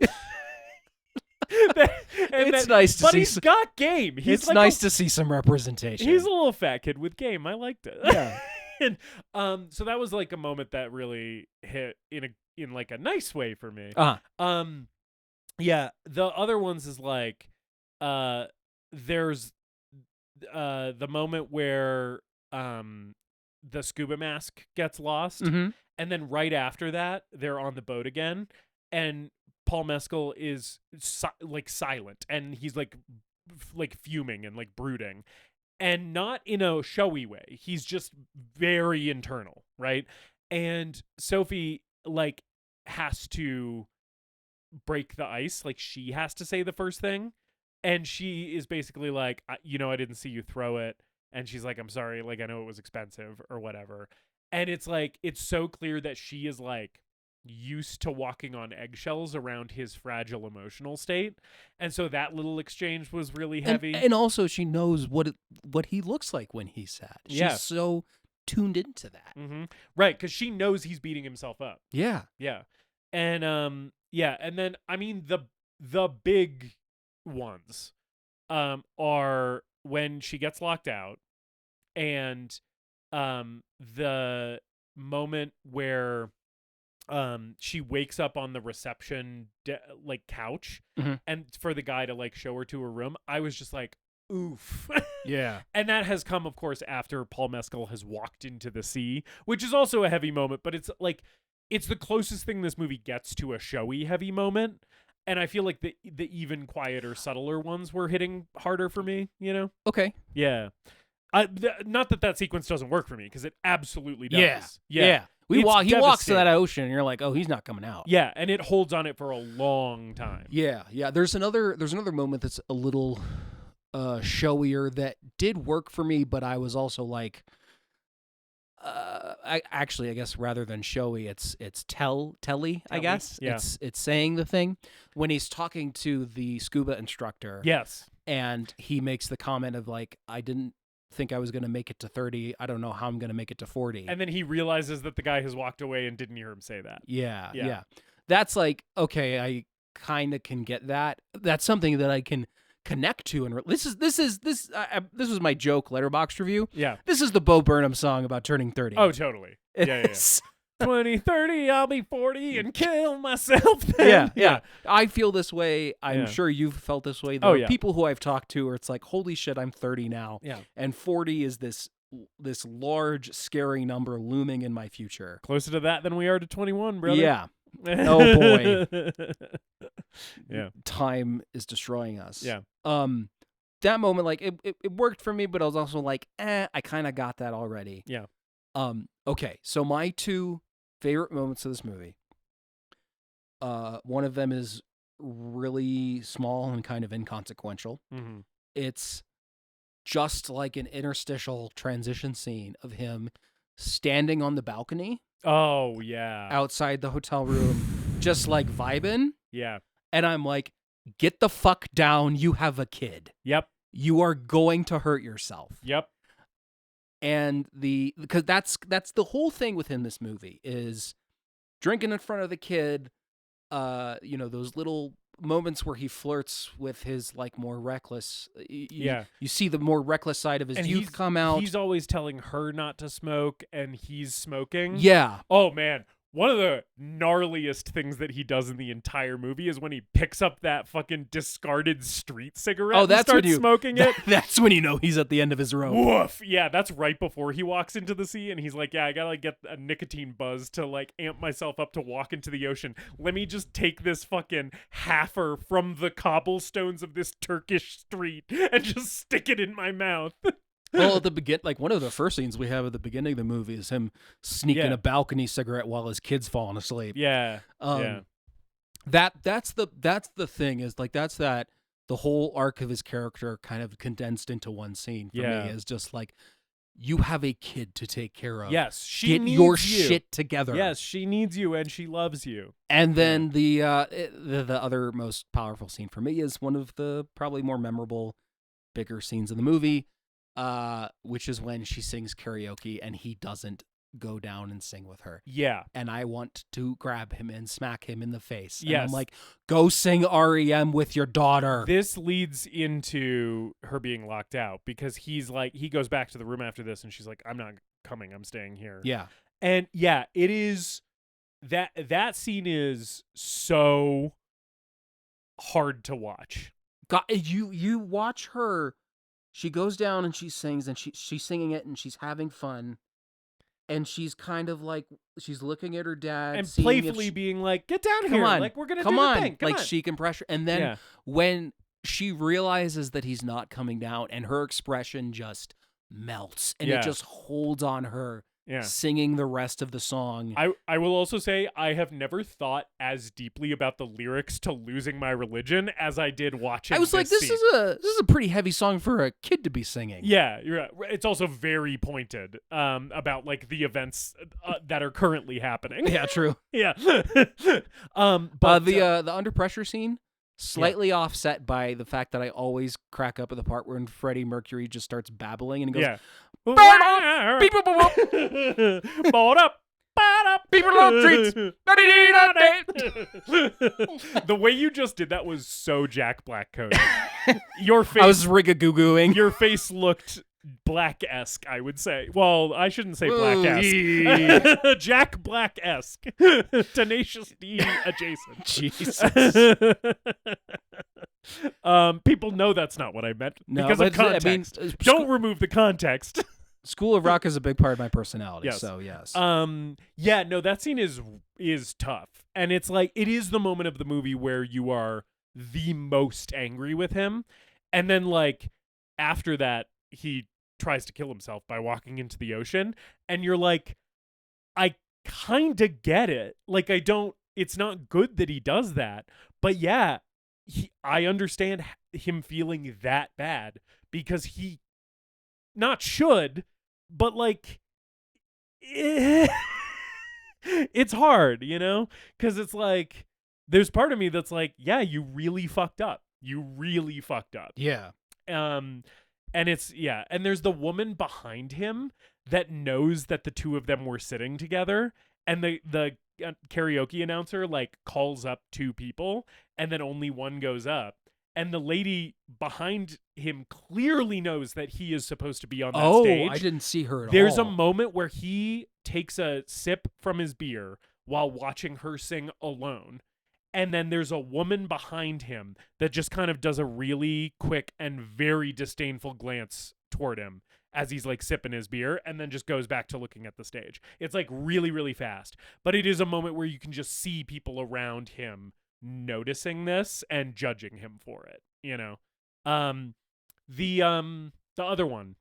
It's nice to see. But he's got game. It's like nice to see some representation. He's a little fat kid with game. I liked it. Yeah. And so that was like a moment that really hit in like a nice way for me. Yeah, the other ones is like there's the moment where the scuba mask gets lost, and then right after that they're on the boat again, and Paul Mescal is like silent, and he's like fuming and like brooding, and not in a showy way. He's just very internal, right? And Sophie like has to break the ice. Like she has to say the first thing, and she is basically like, I didn't see you throw it. And she's like, I'm sorry. Like, I know it was expensive or whatever. And it's like, it's so clear that she is like used to walking on eggshells around his fragile emotional state. And so that little exchange was really heavy. And also she knows what he looks like when he's sad. She's so tuned into that. Right. Cause she knows he's beating himself up. Yeah. Yeah. And, and then, I mean, the big ones, are when she gets locked out, and, the moment where, she wakes up on the reception couch, and for the guy to like show her to her room, I was just like, oof. Yeah. And that has come, of course, after Paul Mescal has walked into the sea, which is also a heavy moment, but it's like, it's the closest thing this movie gets to a showy heavy moment. And I feel like the even quieter, subtler ones were hitting harder for me, Okay. Yeah. Not that sequence doesn't work for me, because it absolutely does. Yeah. He walks to that ocean, and you're like, oh, he's not coming out. Yeah, and it holds on it for a long time. Yeah. There's another moment that's a little showier that did work for me, but I was also like, I guess rather than showy, it's telly, I guess. Yeah. It's saying the thing when he's talking to the scuba instructor. Yes. And he makes the comment of like, I didn't think I was going to make it to 30. I don't know how I'm going to make it to 40. And then he realizes that the guy has walked away and didn't hear him say that. Yeah. That's like, okay, I kind of can get that. That's something that I can connect to, and this was my joke Letterboxd review. Yeah, this is the Bo Burnham song about turning 30. Oh, totally. Yeah. 2030, I'll be 40 and kill myself then. Yeah. I feel this way. I'm sure you've felt this way. There are people who I've talked to where it's like, holy shit, I'm 30 now. Yeah. And 40 is this large, scary number looming in my future. Closer to that than we are to 21, brother. Yeah. Oh boy. Yeah. Time is destroying us. Yeah. That moment, like it worked for me, but I was also like, I kind of got that already. Yeah. Okay. So my two favorite moments of this movie. One of them is really small and kind of inconsequential. Mm-hmm. It's just like an interstitial transition scene of him standing on the balcony. Oh, yeah. Outside the hotel room, just like vibing. Yeah. And I'm like, get the fuck down. You have a kid. Yep. You are going to hurt yourself. Yep. And because that's the whole thing within this movie is drinking in front of the kid, those little moments where he flirts with his like more reckless. You see the more reckless side of his youth come out. He's always telling her not to smoke, and he's smoking. Yeah. Oh man. One of the gnarliest things that he does in the entire movie is when he picks up that fucking discarded street cigarette and starts smoking it. That's when you know he's at the end of his rope. Woof. Yeah, that's right before he walks into the sea, and he's like, yeah, I gotta get a nicotine buzz to like amp myself up to walk into the ocean. Let me just take this fucking halfer from the cobblestones of this Turkish street and just stick it in my mouth. Well, at the like one of the first scenes we have at the beginning of the movie is him sneaking a balcony cigarette while his kid's falling asleep. Yeah. That's the thing is like the whole arc of his character kind of condensed into one scene for me is just like you have a kid to take care of. Yes, she get needs your you. shit together. Yes, she needs you and she loves you. And then the other most powerful scene for me is one of the probably more memorable, bigger scenes in the movie. Which is when she sings karaoke and he doesn't go down and sing with her. Yeah. And I want to grab him and smack him in the face. Yes. And I'm like, go sing REM with your daughter. This leads into her being locked out because he's like, he goes back to the room after this and she's like, I'm not coming, I'm staying here. Yeah. And yeah, it is that scene is so hard to watch. God, you watch her. She goes down and she sings and she's singing it and she's having fun. And she's kind of like, she's looking at her dad. And playfully being like, get down here. Like, we're going to do the thing. Come on. She can pressure. And then when she realizes that he's not coming down and her expression just melts and it just holds on her. Yeah. Singing the rest of the song. I will also say I have never thought as deeply about the lyrics to Losing My Religion as I did watching. I was like, this is a pretty heavy song for a kid to be singing. Yeah, you're right. It's also very pointed about like the events that are currently happening. Yeah, true. Yeah. But the Under Pressure scene, slightly offset by the fact that I always crack up at the part when Freddie Mercury just starts babbling and he goes, people love treats. The way you just did that was so Jack Black coded. Your face, I was rig-a-goo-gooing. Your face looked Black-esque, I would say. Well, I shouldn't say Black-esque. Jack Black-esque. Tenacious D adjacent. Jesus. People know that's not what I meant because of context. I mean, don't remove the context. School of Rock is a big part of my personality, yes. So yes. Yeah, no, that scene is tough. And it's like, it is the moment of the movie where you are the most angry with him. And then like, after that, he tries to kill himself by walking into the ocean. And you're like, I kind of get it. Like, it's not good that he does that. But yeah, I understand him feeling that bad because he not should, but like it's hard, you know, because it's like there's part of me that's like, yeah, you really fucked up. Yeah. And it's and there's the woman behind him that knows that the two of them were sitting together, and the karaoke announcer like calls up two people and then only one goes up. And the lady behind him clearly knows that he is supposed to be on that stage. Oh, I didn't see her at all. There's a moment where he takes a sip from his beer while watching her sing alone. And then there's a woman behind him that just kind of does a really quick and very disdainful glance toward him as he's like sipping his beer and then just goes back to looking at the stage. It's like really, really fast. But it is a moment where you can just see people around him noticing this and judging him for it, you know. The other one,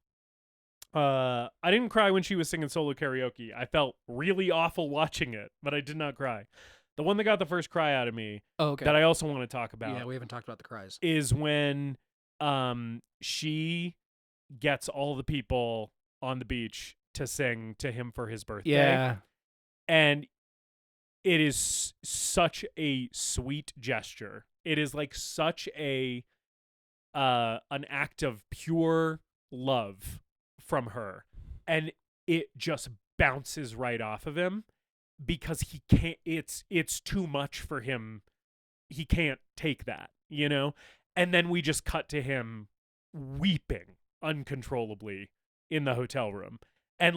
I didn't cry when she was singing solo karaoke. I felt really awful watching it, but I did not cry. The one that got the first cry out of me, that I also want to talk about, we haven't talked about the cries, is when she gets all the people on the beach to sing to him for his birthday. Yeah. And it is such a sweet gesture It is like such an act of pure love from her, and it just bounces right off of him because he can't. It's too much for him. He can't take that, you know. And then we just cut to him weeping uncontrollably in the hotel room, and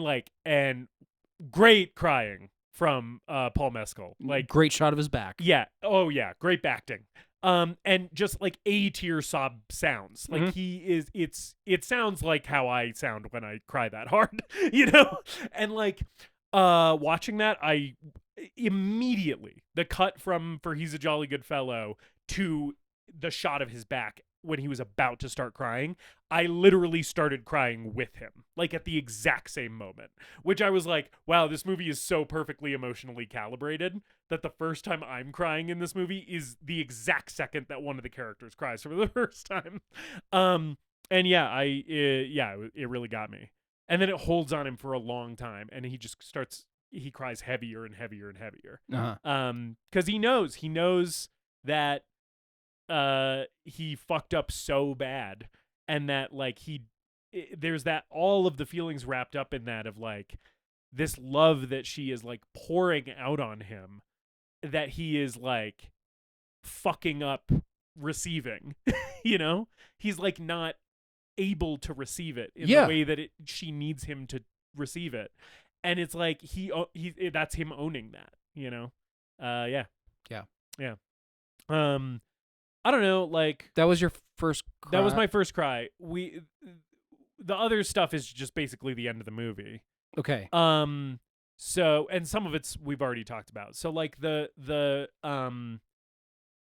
great crying from Paul Mescal. Like, great shot of his back. Yeah. Oh yeah, great acting. And just like a tear sob sounds. Like it sounds like how I sound when I cry that hard, you know? And like watching that, I immediately, the cut from For He's a Jolly Good Fellow to the shot of his back when he was about to start crying, I literally started crying with him, like at the exact same moment, which I was like, wow, this movie is so perfectly emotionally calibrated that the first time I'm crying in this movie is the exact second that one of the characters cries for the first time. And yeah, it really got me. And then it holds on him for a long time, and he just he cries heavier and heavier and heavier. Because he knows that he fucked up so bad, and that like there's that all of the feelings wrapped up in that of like this love that she is like pouring out on him, that he is like fucking up receiving. You know, he's like not able to receive it in the way that she needs him to receive it, and it's like he that's him owning that, you know. Yeah. I don't know, like that was your first cry? That was my first cry. The other stuff is just basically the end of the movie. Okay. So, and some of it's we've already talked about. So like the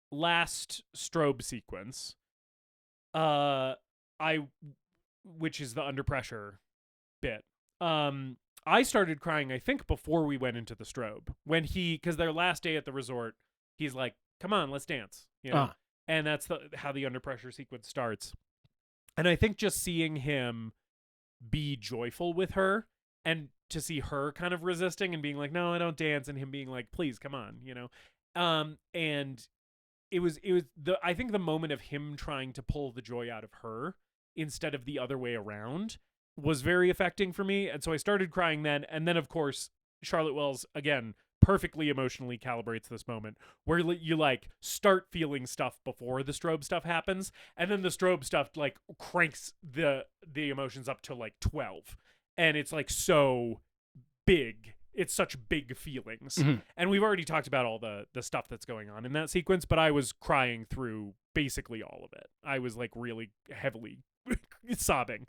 last strobe sequence, which is the under pressure bit. I started crying, I think, before we went into the strobe, when because their last day at the resort, he's like, "Come on, let's dance," you know. And that's how the under pressure sequence starts. And I think just seeing him be joyful with her, and to see her kind of resisting and being like, "No, I don't dance," and him being like, "Please, come on," you know. And it was I think the moment of him trying to pull the joy out of her instead of the other way around was very affecting for me. And so I started crying then. And then, of course, Charlotte Wells, again, perfectly emotionally calibrates this moment where you like start feeling stuff before the strobe stuff happens, and then the strobe stuff like cranks the emotions up to like 12, and it's like so big. It's such big feelings. And we've already talked about all the stuff that's going on in that sequence, but I was crying through basically all of it. I was like really heavily sobbing.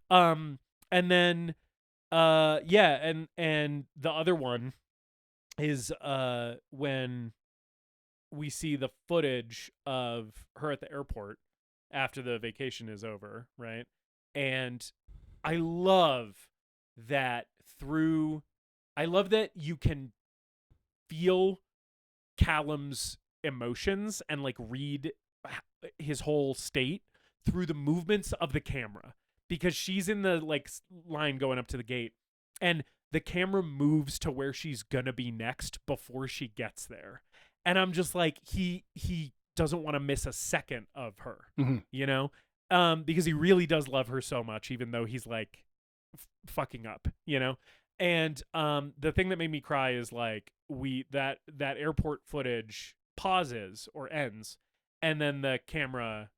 And then and the other one is when we see the footage of her at the airport after the vacation is over, right? And I love that you can feel Callum's emotions and like read his whole state through the movements of the camera, because she's in the like line going up to the gate, and the camera moves to where she's gonna be next before she gets there. And I'm just like, he doesn't want to miss a second of her, you know? Because he really does love her so much, even though he's like fucking up, you know? And the thing that made me cry is like that airport footage pauses or ends, and then the camera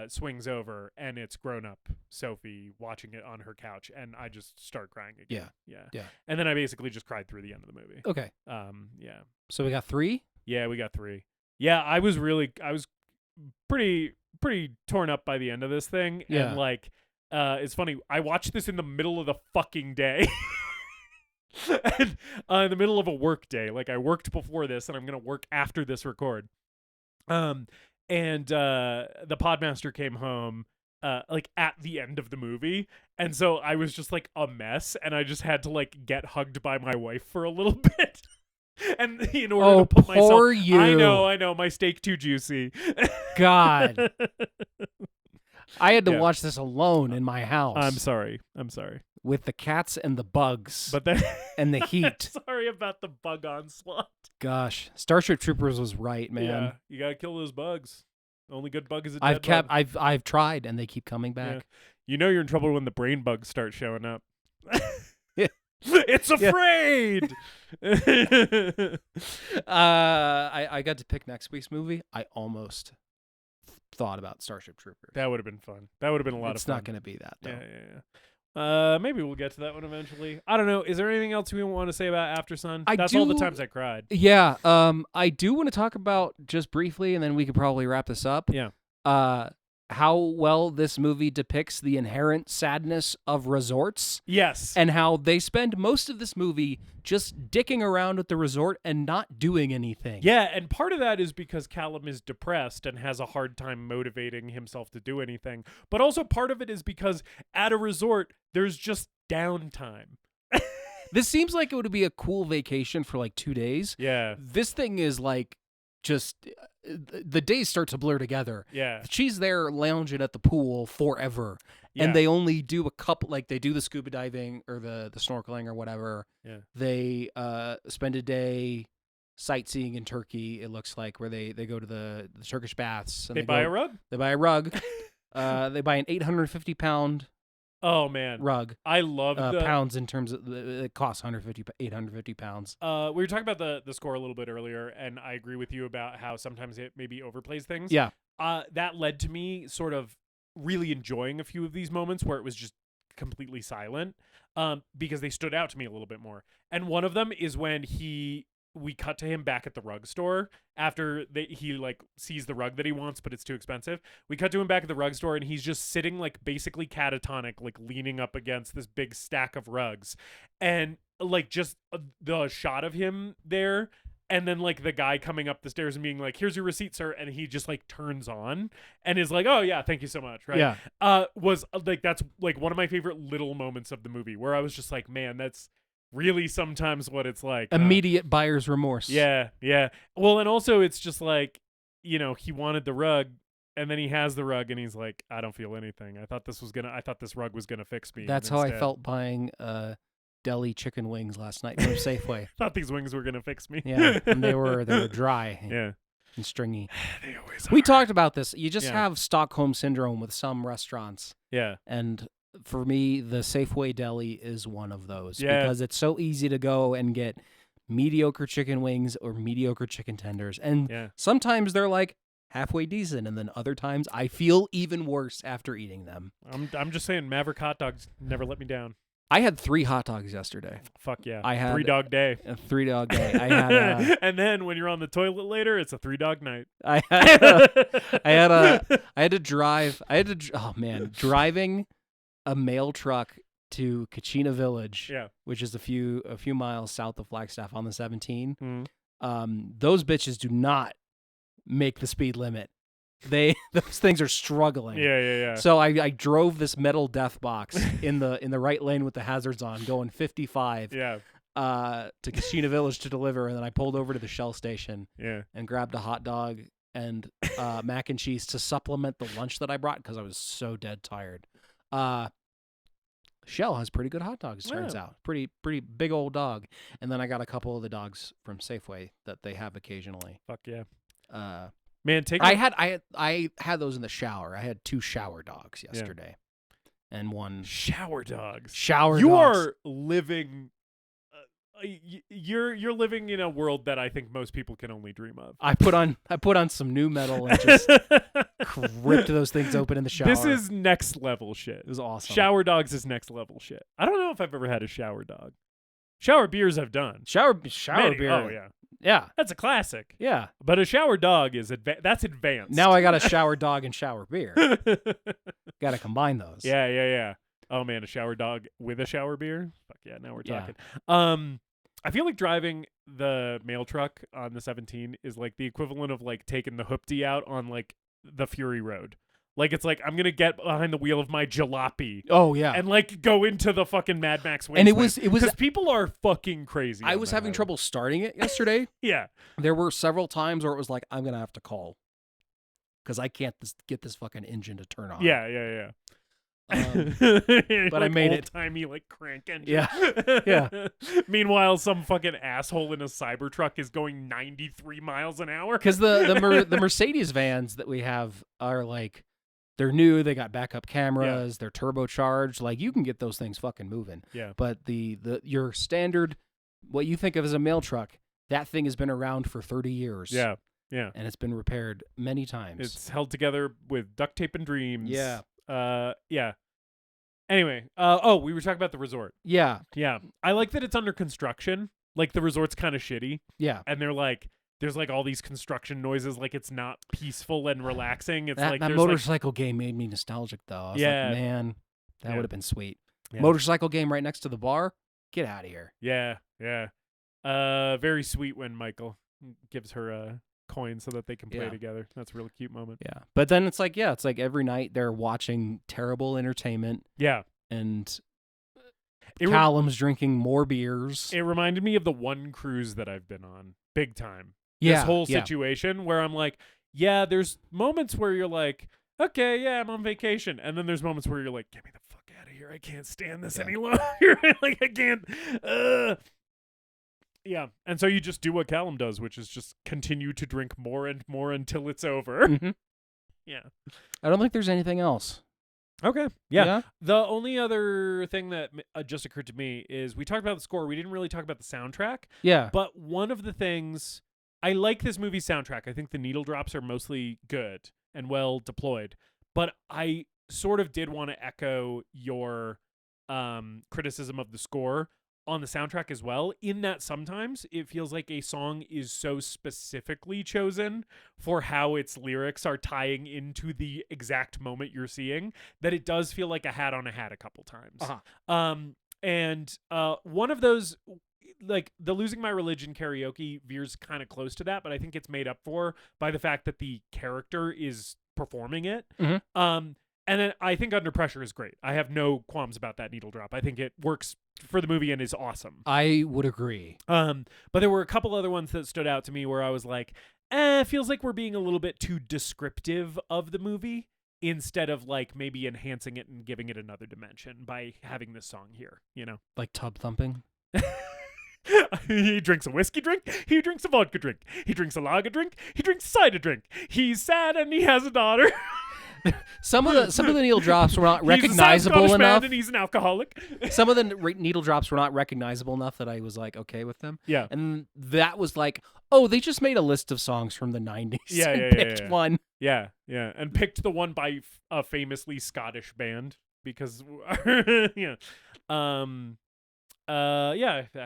swings over, and it's grown-up Sophie watching it on her couch, and I just start crying again. Yeah. And then I basically just cried through the end of the movie. Okay. Yeah. So we got 3? Yeah, we got 3. Yeah, I was pretty torn up by the end of this thing. Yeah. And like, it's funny, I watched this in the middle of the fucking day. And in the middle of a work day. Like, I worked before this, and I'm gonna work after this record. And the Podmaster came home like at the end of the movie, and so I was just like a mess, and I just had to like get hugged by my wife for a little bit. And in order to put myself, you. I know, my steak too juicy. God. I had to watch this alone in my house. I'm sorry. With the cats and the bugs. But then and the heat. Sorry about the bug onslaught. Gosh, Starship Troopers was right, man. Yeah, you gotta kill those bugs. The only good bug is a dead bug. I've tried, and they keep coming back. Yeah. You know you're in trouble when the brain bugs start showing up. It's afraid. I got to pick next week's movie. I almost thought about Starship Troopers. That would have been fun. That would have been a lot of fun. It's not going to be that, though. Yeah. Maybe we'll get to that one eventually. I don't know. Is there anything else we want to say about Aftersun? That's all the times I cried. Yeah. I do want to talk about just briefly, and then we could probably wrap this up. Yeah. How well this movie depicts the inherent sadness of resorts. Yes. And how they spend most of this movie just dicking around at the resort and not doing anything. Yeah, and part of that is because Callum is depressed and has a hard time motivating himself to do anything. But also part of it is because at a resort, there's just downtime. This seems like it would be a cool vacation for like 2 days. Yeah. This thing is like just the days start to blur together. Yeah. She's there lounging at the pool forever. Yeah. And they only do a couple, like they do the scuba diving or the snorkeling or whatever. Yeah. They spend a day sightseeing in Turkey, it looks like, where they go to the Turkish baths. And they buy a rug? They buy a rug. They buy an 850-pound rug. I love the pounds in terms of it costs 850 pounds. We were talking about the score a little bit earlier, and I agree with you about how sometimes it maybe overplays things. Yeah. That led to me sort of really enjoying a few of these moments where it was just completely silent, because they stood out to me a little bit more. And one of them is when we cut to him back at the rug store after he like sees the rug that he wants, but it's too expensive. We cut to him back at the rug store, and he's just sitting like basically catatonic, like leaning up against this big stack of rugs, and like just the shot of him there, and then like the guy coming up the stairs and being like, "Here's your receipt, sir," and he just like turns on and is like, "Oh yeah, thank you so much." Right? Yeah. Was like that's like one of my favorite little moments of the movie where I was just like, man, that's really sometimes what it's like. Immediate buyer's remorse. Yeah. Well, and also it's just like, he wanted the rug, and then he has the rug, and he's like, I don't feel anything. I thought this rug was gonna fix me. That's how I felt buying deli chicken wings last night from Safeway. Thought these wings were gonna fix me. Yeah, and they were dry. Yeah. And stringy. They always are. We talked about this. You just have Stockholm syndrome with some restaurants. Yeah. And for me, the Safeway deli is one of those. Yeah. Because it's so easy to go and get mediocre chicken wings or mediocre chicken tenders. And sometimes they're like halfway decent, and then other times I feel even worse after eating them. I'm just saying, Maverick hot dogs never let me down. I had 3 hot dogs yesterday. Fuck yeah. I had 3-dog day. A 3-dog day. I had and then when you're on the toilet later, it's a 3-dog night. I had to drive. Driving a mail truck to Kachina Village, which is a few miles south of Flagstaff on the 17. Mm. Those bitches do not make the speed limit. Those things are struggling. Yeah. So I drove this metal death box in the right lane with the hazards on, going 55. Yeah. To Kachina Village to deliver, and then I pulled over to the Shell station. Yeah. And grabbed a hot dog and mac and cheese to supplement the lunch that I brought because I was so dead tired. Shell has pretty good hot dogs, turns out. Pretty big old dog. And then I got a couple of the dogs from Safeway that they have occasionally. Fuck yeah. Man, I had those in the shower. I had 2 shower dogs yesterday. And one shower dogs. You are living you're living in a world that I think most people can only dream of. I put on some new metal and just ripped those things open in the shower. This is next level shit. It was awesome. Shower dogs is next level shit. I don't know if I've ever had a shower dog. Shower beers I've done. Shower beer. Oh yeah. Yeah. That's a classic. Yeah. But a shower dog is that's advanced. Now I got a shower dog and shower beer. Got to combine those. Yeah. Oh man, a shower dog with a shower beer? Fuck yeah, now we're talking. I feel like driving the mail truck on the 17 is like the equivalent of like taking the hoopty out on like the Fury Road. Like it's like I'm gonna get behind the wheel of my jalopy. Oh yeah, and like go into the fucking Mad Max wasteland. And it was because people are fucking crazy. I was having trouble starting it yesterday. Yeah, there were several times where it was like I'm gonna have to call because I can't get this fucking engine to turn on. Yeah. But I made it. Old-timey, like, crank engine. Yeah. Meanwhile, some fucking asshole in a Cybertruck is going 93 miles an hour. Because the Mercedes vans that we have are like, they're new. They got backup cameras. They're turbocharged. Like, you can get those things fucking moving. Yeah. But your standard, what you think of as a mail truck, that thing has been around for 30 years. Yeah. And it's been repaired many times. It's held together with duct tape and dreams. Yeah. Yeah. Anyway, we were talking about the resort. Yeah. Yeah. I like that it's under construction. Like, the resort's kind of shitty. Yeah. And they're like, there's like all these construction noises, like it's not peaceful and relaxing. It's like that motorcycle game made me nostalgic though. I was like, man, that would have been sweet. Yeah. Motorcycle game right next to the bar. Get out of here. Yeah. Very sweet when Michael gives her a coin so that they can play together. That's a really cute moment. Yeah. But then it's like every night they're watching terrible entertainment. Yeah. And Callum's drinking more beers. It reminded me of the one cruise that I've been on, big time. Yeah, this whole situation where I'm like, there's moments where you're like, okay, I'm on vacation. And then there's moments where you're like, get me the fuck out of here. I can't stand this any longer. Like, I can't. Yeah. And so you just do what Callum does, which is just continue to drink more and more until it's over. Mm-hmm. Yeah. I don't think there's anything else. Okay. Yeah. The only other thing that just occurred to me is we talked about the score. We didn't really talk about the soundtrack. Yeah. But one of the things, I like this movie's soundtrack. I think the needle drops are mostly good and well deployed. But I sort of did want to echo your criticism of the score on the soundtrack as well, in that sometimes it feels like a song is so specifically chosen for how its lyrics are tying into the exact moment you're seeing that it does feel like a hat on a hat a couple times. And one of those, like the Losing My Religion karaoke veers kind of close to that, but I think it's made up for by the fact that the character is performing it. Mm-hmm. And then I think Under Pressure is great. I have no qualms about that needle drop. I think it works for the movie and is awesome. I would agree. But there were a couple other ones that stood out to me where I was like, it feels like we're being a little bit too descriptive of the movie instead of like maybe enhancing it and giving it another dimension by having this song here, you know? Like tub thumping? He drinks a whiskey drink. He drinks a vodka drink. He drinks a lager drink. He drinks a cider drink. He's sad and he has a daughter. Some of the needle drops were not recognizable he's a enough. Man and he's an alcoholic. Some of the needle drops were not recognizable enough that I was like okay with them. Yeah, and that was like, oh, they just made a list of songs from the 90s. Yeah, picked one. Yeah, and picked the one by a famously Scottish band because yeah. I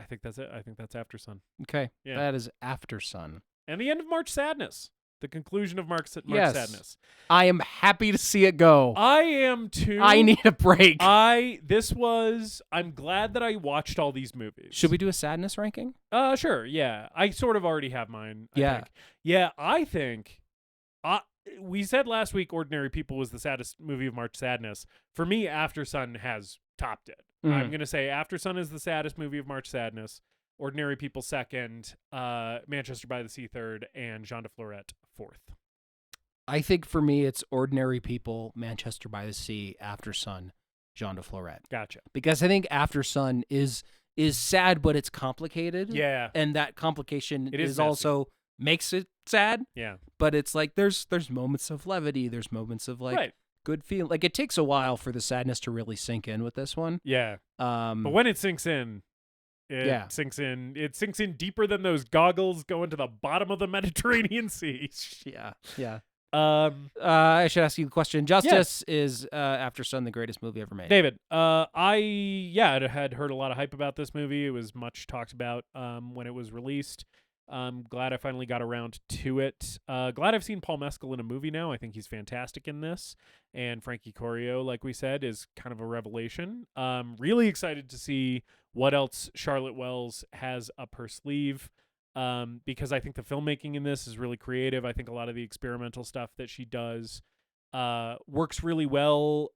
think that's it. I think that's Aftersun. Okay, that is Aftersun. And the end of March Sadness. The conclusion of March Sadness. I am happy to see it go. I am too. I need a break. I'm glad that I watched all these movies. Should we do a sadness ranking? Sure, yeah. I sort of already have mine, I think. We said last week Ordinary People was the saddest movie of March Sadness. For me, Aftersun has topped it. Mm. I'm going to say Aftersun is the saddest movie of March Sadness. Ordinary People second, Manchester by the Sea third, and Jean de Florette fourth. I think for me it's Ordinary People, Manchester by the Sea, Aftersun, Jean de Florette. Gotcha. Because I think Aftersun is sad, but it's complicated. Yeah. And that complication is also makes it sad. Yeah. But it's like there's moments of levity, there's moments of like good feeling. Like it takes a while for the sadness to really sink in with this one. Yeah. But when it sinks in, It sinks in. It sinks in deeper than those goggles going to the bottom of the Mediterranean Sea. Yeah. I should ask you a question. Justus, is Aftersun the greatest movie ever made? David, I had heard a lot of hype about this movie. It was much talked about when it was released. I'm glad I finally got around to it. Glad I've seen Paul Mescal in a movie now. I think he's fantastic in this. And Frankie Corio, like we said, is kind of a revelation. Really excited to see what else Charlotte Wells has up her sleeve, because I think the filmmaking in this is really creative. I think a lot of the experimental stuff that she does works really well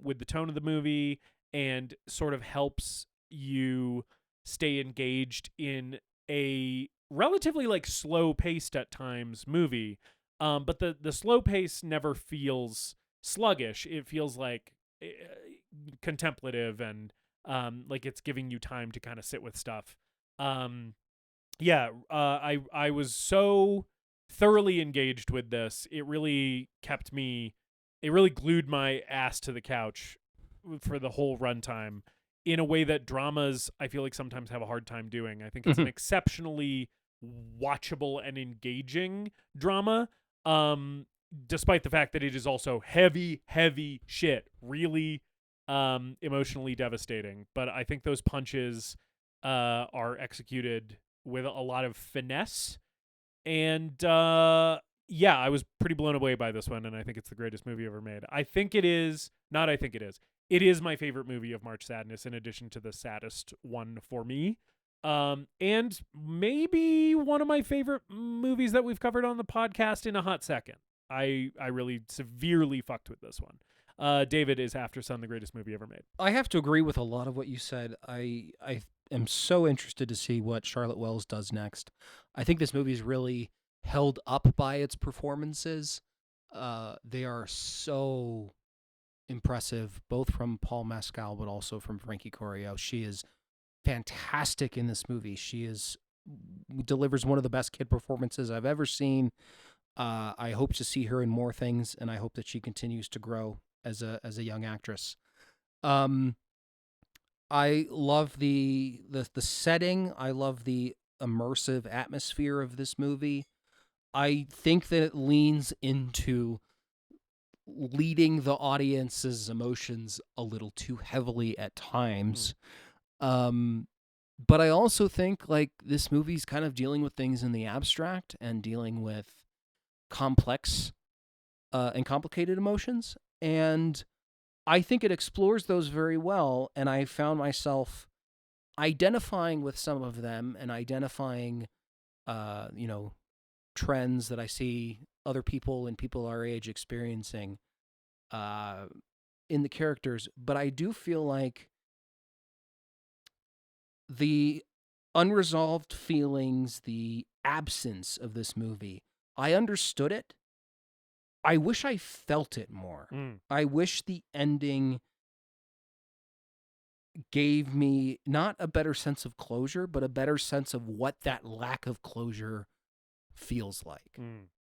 with the tone of the movie and sort of helps you stay engaged in a relatively like slow-paced at times movie But the slow pace never feels sluggish. It feels like contemplative and like it's giving you time to kind of sit with stuff. I was so thoroughly engaged with this. It really glued my ass to the couch for the whole runtime in a way that dramas I feel like sometimes have a hard time doing. I think it's an exceptionally watchable and engaging drama, despite the fact that it is also heavy shit, really emotionally devastating. But I think those punches are executed with a lot of finesse, and I was pretty blown away by this one, and I think it's the greatest movie ever made. It is my favorite movie of March Sadness, in addition to the saddest one for me. And maybe one of my favorite movies that we've covered on the podcast in a hot second. I really severely fucked with this one. David, is Aftersun the greatest movie ever made? I have to agree with a lot of what you said. I am so interested to see what Charlotte Wells does next. I think this movie is really held up by its performances. They are so impressive, both from Paul Mescal but also from Frankie Corio. She is fantastic in this movie. She delivers one of the best kid performances I've ever seen. I hope to see her in more things, and I hope that she continues to grow as a young actress. I love the setting. I love the immersive atmosphere of this movie. I think that it leans into leading the audience's emotions a little too heavily at times. But I also think like this movie's kind of dealing with things in the abstract and dealing with complex and complicated emotions. And I think it explores those very well. And I found myself identifying with some of them and identifying, trends that I see other people and people our age experiencing in the characters. But I do feel like the unresolved feelings, the absence of this movie, I understood it. I wish I felt it more. I wish the ending gave me not a better sense of closure, but a better sense of what that lack of closure feels like.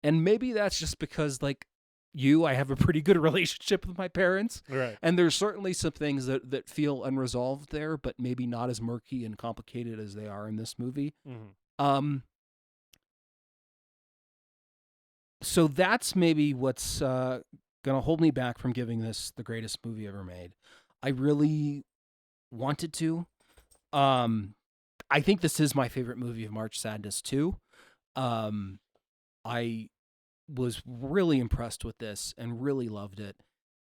And maybe that's just because, like I have a pretty good relationship with my parents. Right. And there's certainly some things that feel unresolved there, but maybe not as murky and complicated as they are in this movie. So that's maybe what's going to hold me back from giving this the greatest movie ever made. I really wanted to. I think this is my favorite movie of March Sadness too. I was really impressed with this and really loved it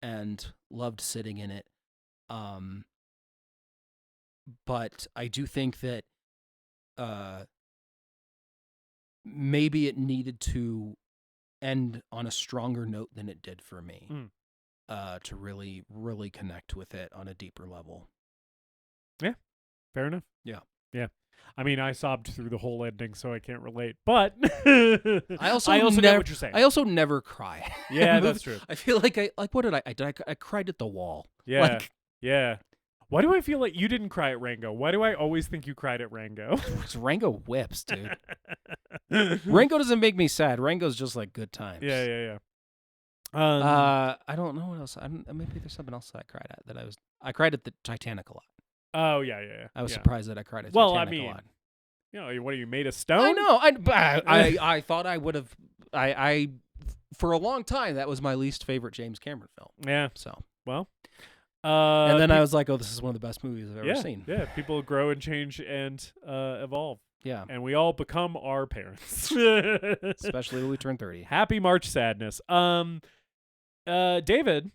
and loved sitting in it. But I do think that maybe it needed to end on a stronger note than it did for me to really, really connect with it on a deeper level. Yeah, fair enough. Yeah. I mean, I sobbed through the whole ending, so I can't relate. But I also get what you're saying. I also never cry. Yeah, that's true. I feel like what did I cried at the wall. Yeah, yeah. Why do I feel like you didn't cry at Rango? Why do I always think you cried at Rango? Because Rango whips, dude. Rango doesn't make me sad. Rango's just like good times. Yeah. I don't know what else. Maybe there's something else that I cried at. I cried at the Titanic a lot. Oh yeah. I was surprised that I cried at Titanic a lot. What are you made of stone? I know. I thought I would have. I for a long time that was my least favorite James Cameron film. Yeah. So well. And then I was like, oh, this is one of the best movies I've ever seen. Yeah, people grow and change and evolve. Yeah. And we all become our parents. Especially when we turn 30. Happy March Sadness. David,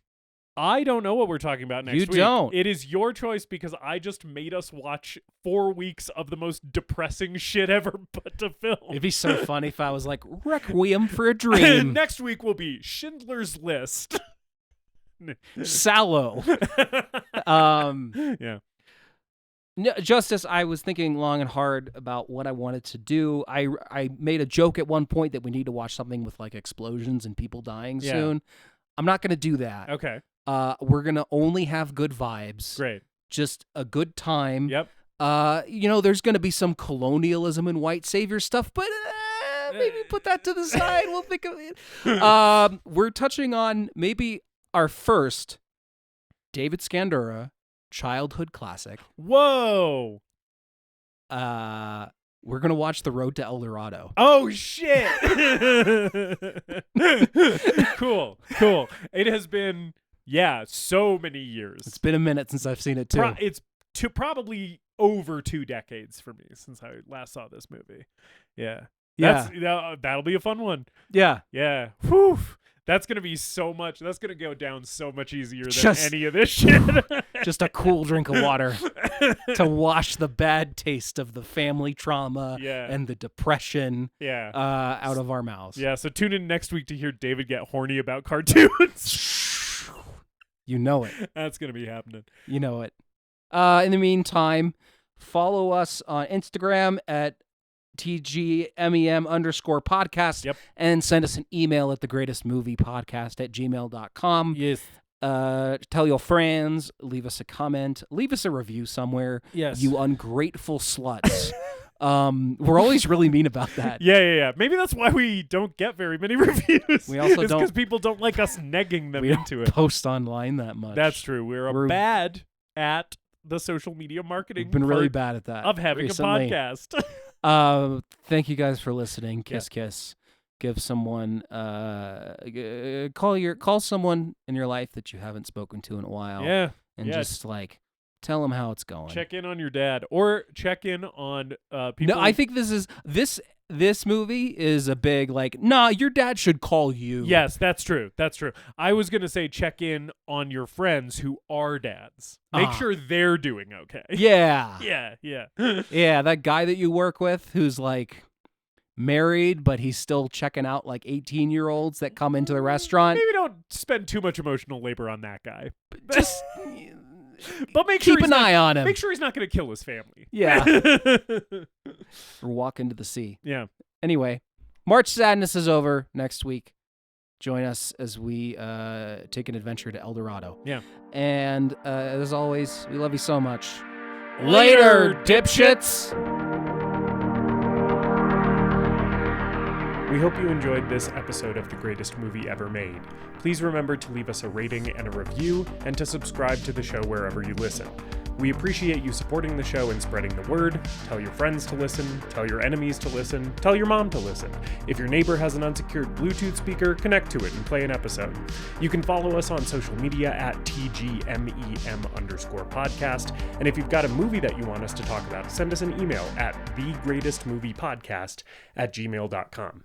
I don't know what we're talking about next week. You don't. It is your choice because I just made us watch 4 weeks of the most depressing shit ever put to film. It'd be so funny if I was like, Requiem for a Dream. Next week will be Schindler's List. Sallow. Yeah. No, Justice, I was thinking long and hard about what I wanted to do. I made a joke at one point that we need to watch something with like explosions and people dying soon. I'm not going to do that. Okay. We're going to only have good vibes. Great. Just a good time. Yep. There's going to be some colonialism and white savior stuff, but maybe put that to the side. We'll think of it. We're touching on maybe our first David Scandura childhood classic. Whoa. We're going to watch The Road to El Dorado. Oh, shit. Cool. It has been, so many years. It's been a minute since I've seen it, too. It's probably over 2 decades for me since I last saw this movie. Yeah. That'll be a fun one. Yeah. Yeah. Whew. That's going to be so much. That's going to go down so much easier than any of this shit. Just a cool drink of water to wash the bad taste of the family trauma and the depression out of our mouths. Yeah, so tune in next week to hear David get horny about cartoons. You know it. That's going to be happening. You know it. In the meantime, follow us on Instagram at TGMEM_podcast and send us an email at thegreatestmoviepodcast@gmail.com. Yes. Tell your friends, leave us a comment, leave us a review somewhere. Yes. You ungrateful sluts. We're always really mean about that. Yeah. Maybe that's why we don't get very many reviews. We also don't, because people don't like us negging them into it. Post online that much. That's true. We're bad at the social media marketing. We've been really bad at that of having recently. a podcast. Thank you guys for listening. Kiss. Give someone call someone in your life that you haven't spoken to in a while. Yeah. And just like tell them how it's going. Check in on your dad or check in on people. No, I think this movie is a big your dad should call you. Yes, that's true. I was going to say check in on your friends who are dads. Make sure they're doing okay. Yeah. Yeah. Yeah, that guy that you work with who's like married, but he's still checking out like 18-year-olds that come into the restaurant. Maybe don't spend too much emotional labor on that guy. Just but keep an eye on him. Make sure he's not going to kill his family. Yeah. Or walk into the sea. Yeah. Anyway, March Sadness is over next week. Join us as we take an adventure to El Dorado. Yeah. And as always, we love you so much. Later, dipshits! We hope you enjoyed this episode of The Greatest Movie Ever Made. Please remember to leave us a rating and a review, and to subscribe to the show wherever you listen. We appreciate you supporting the show and spreading the word. Tell your friends to listen, tell your enemies to listen, tell your mom to listen. If your neighbor has an unsecured Bluetooth speaker, connect to it and play an episode. You can follow us on social media at TGMEM_podcast. And if you've got a movie that you want us to talk about, send us an email at thegreatestmoviepodcast@gmail.com.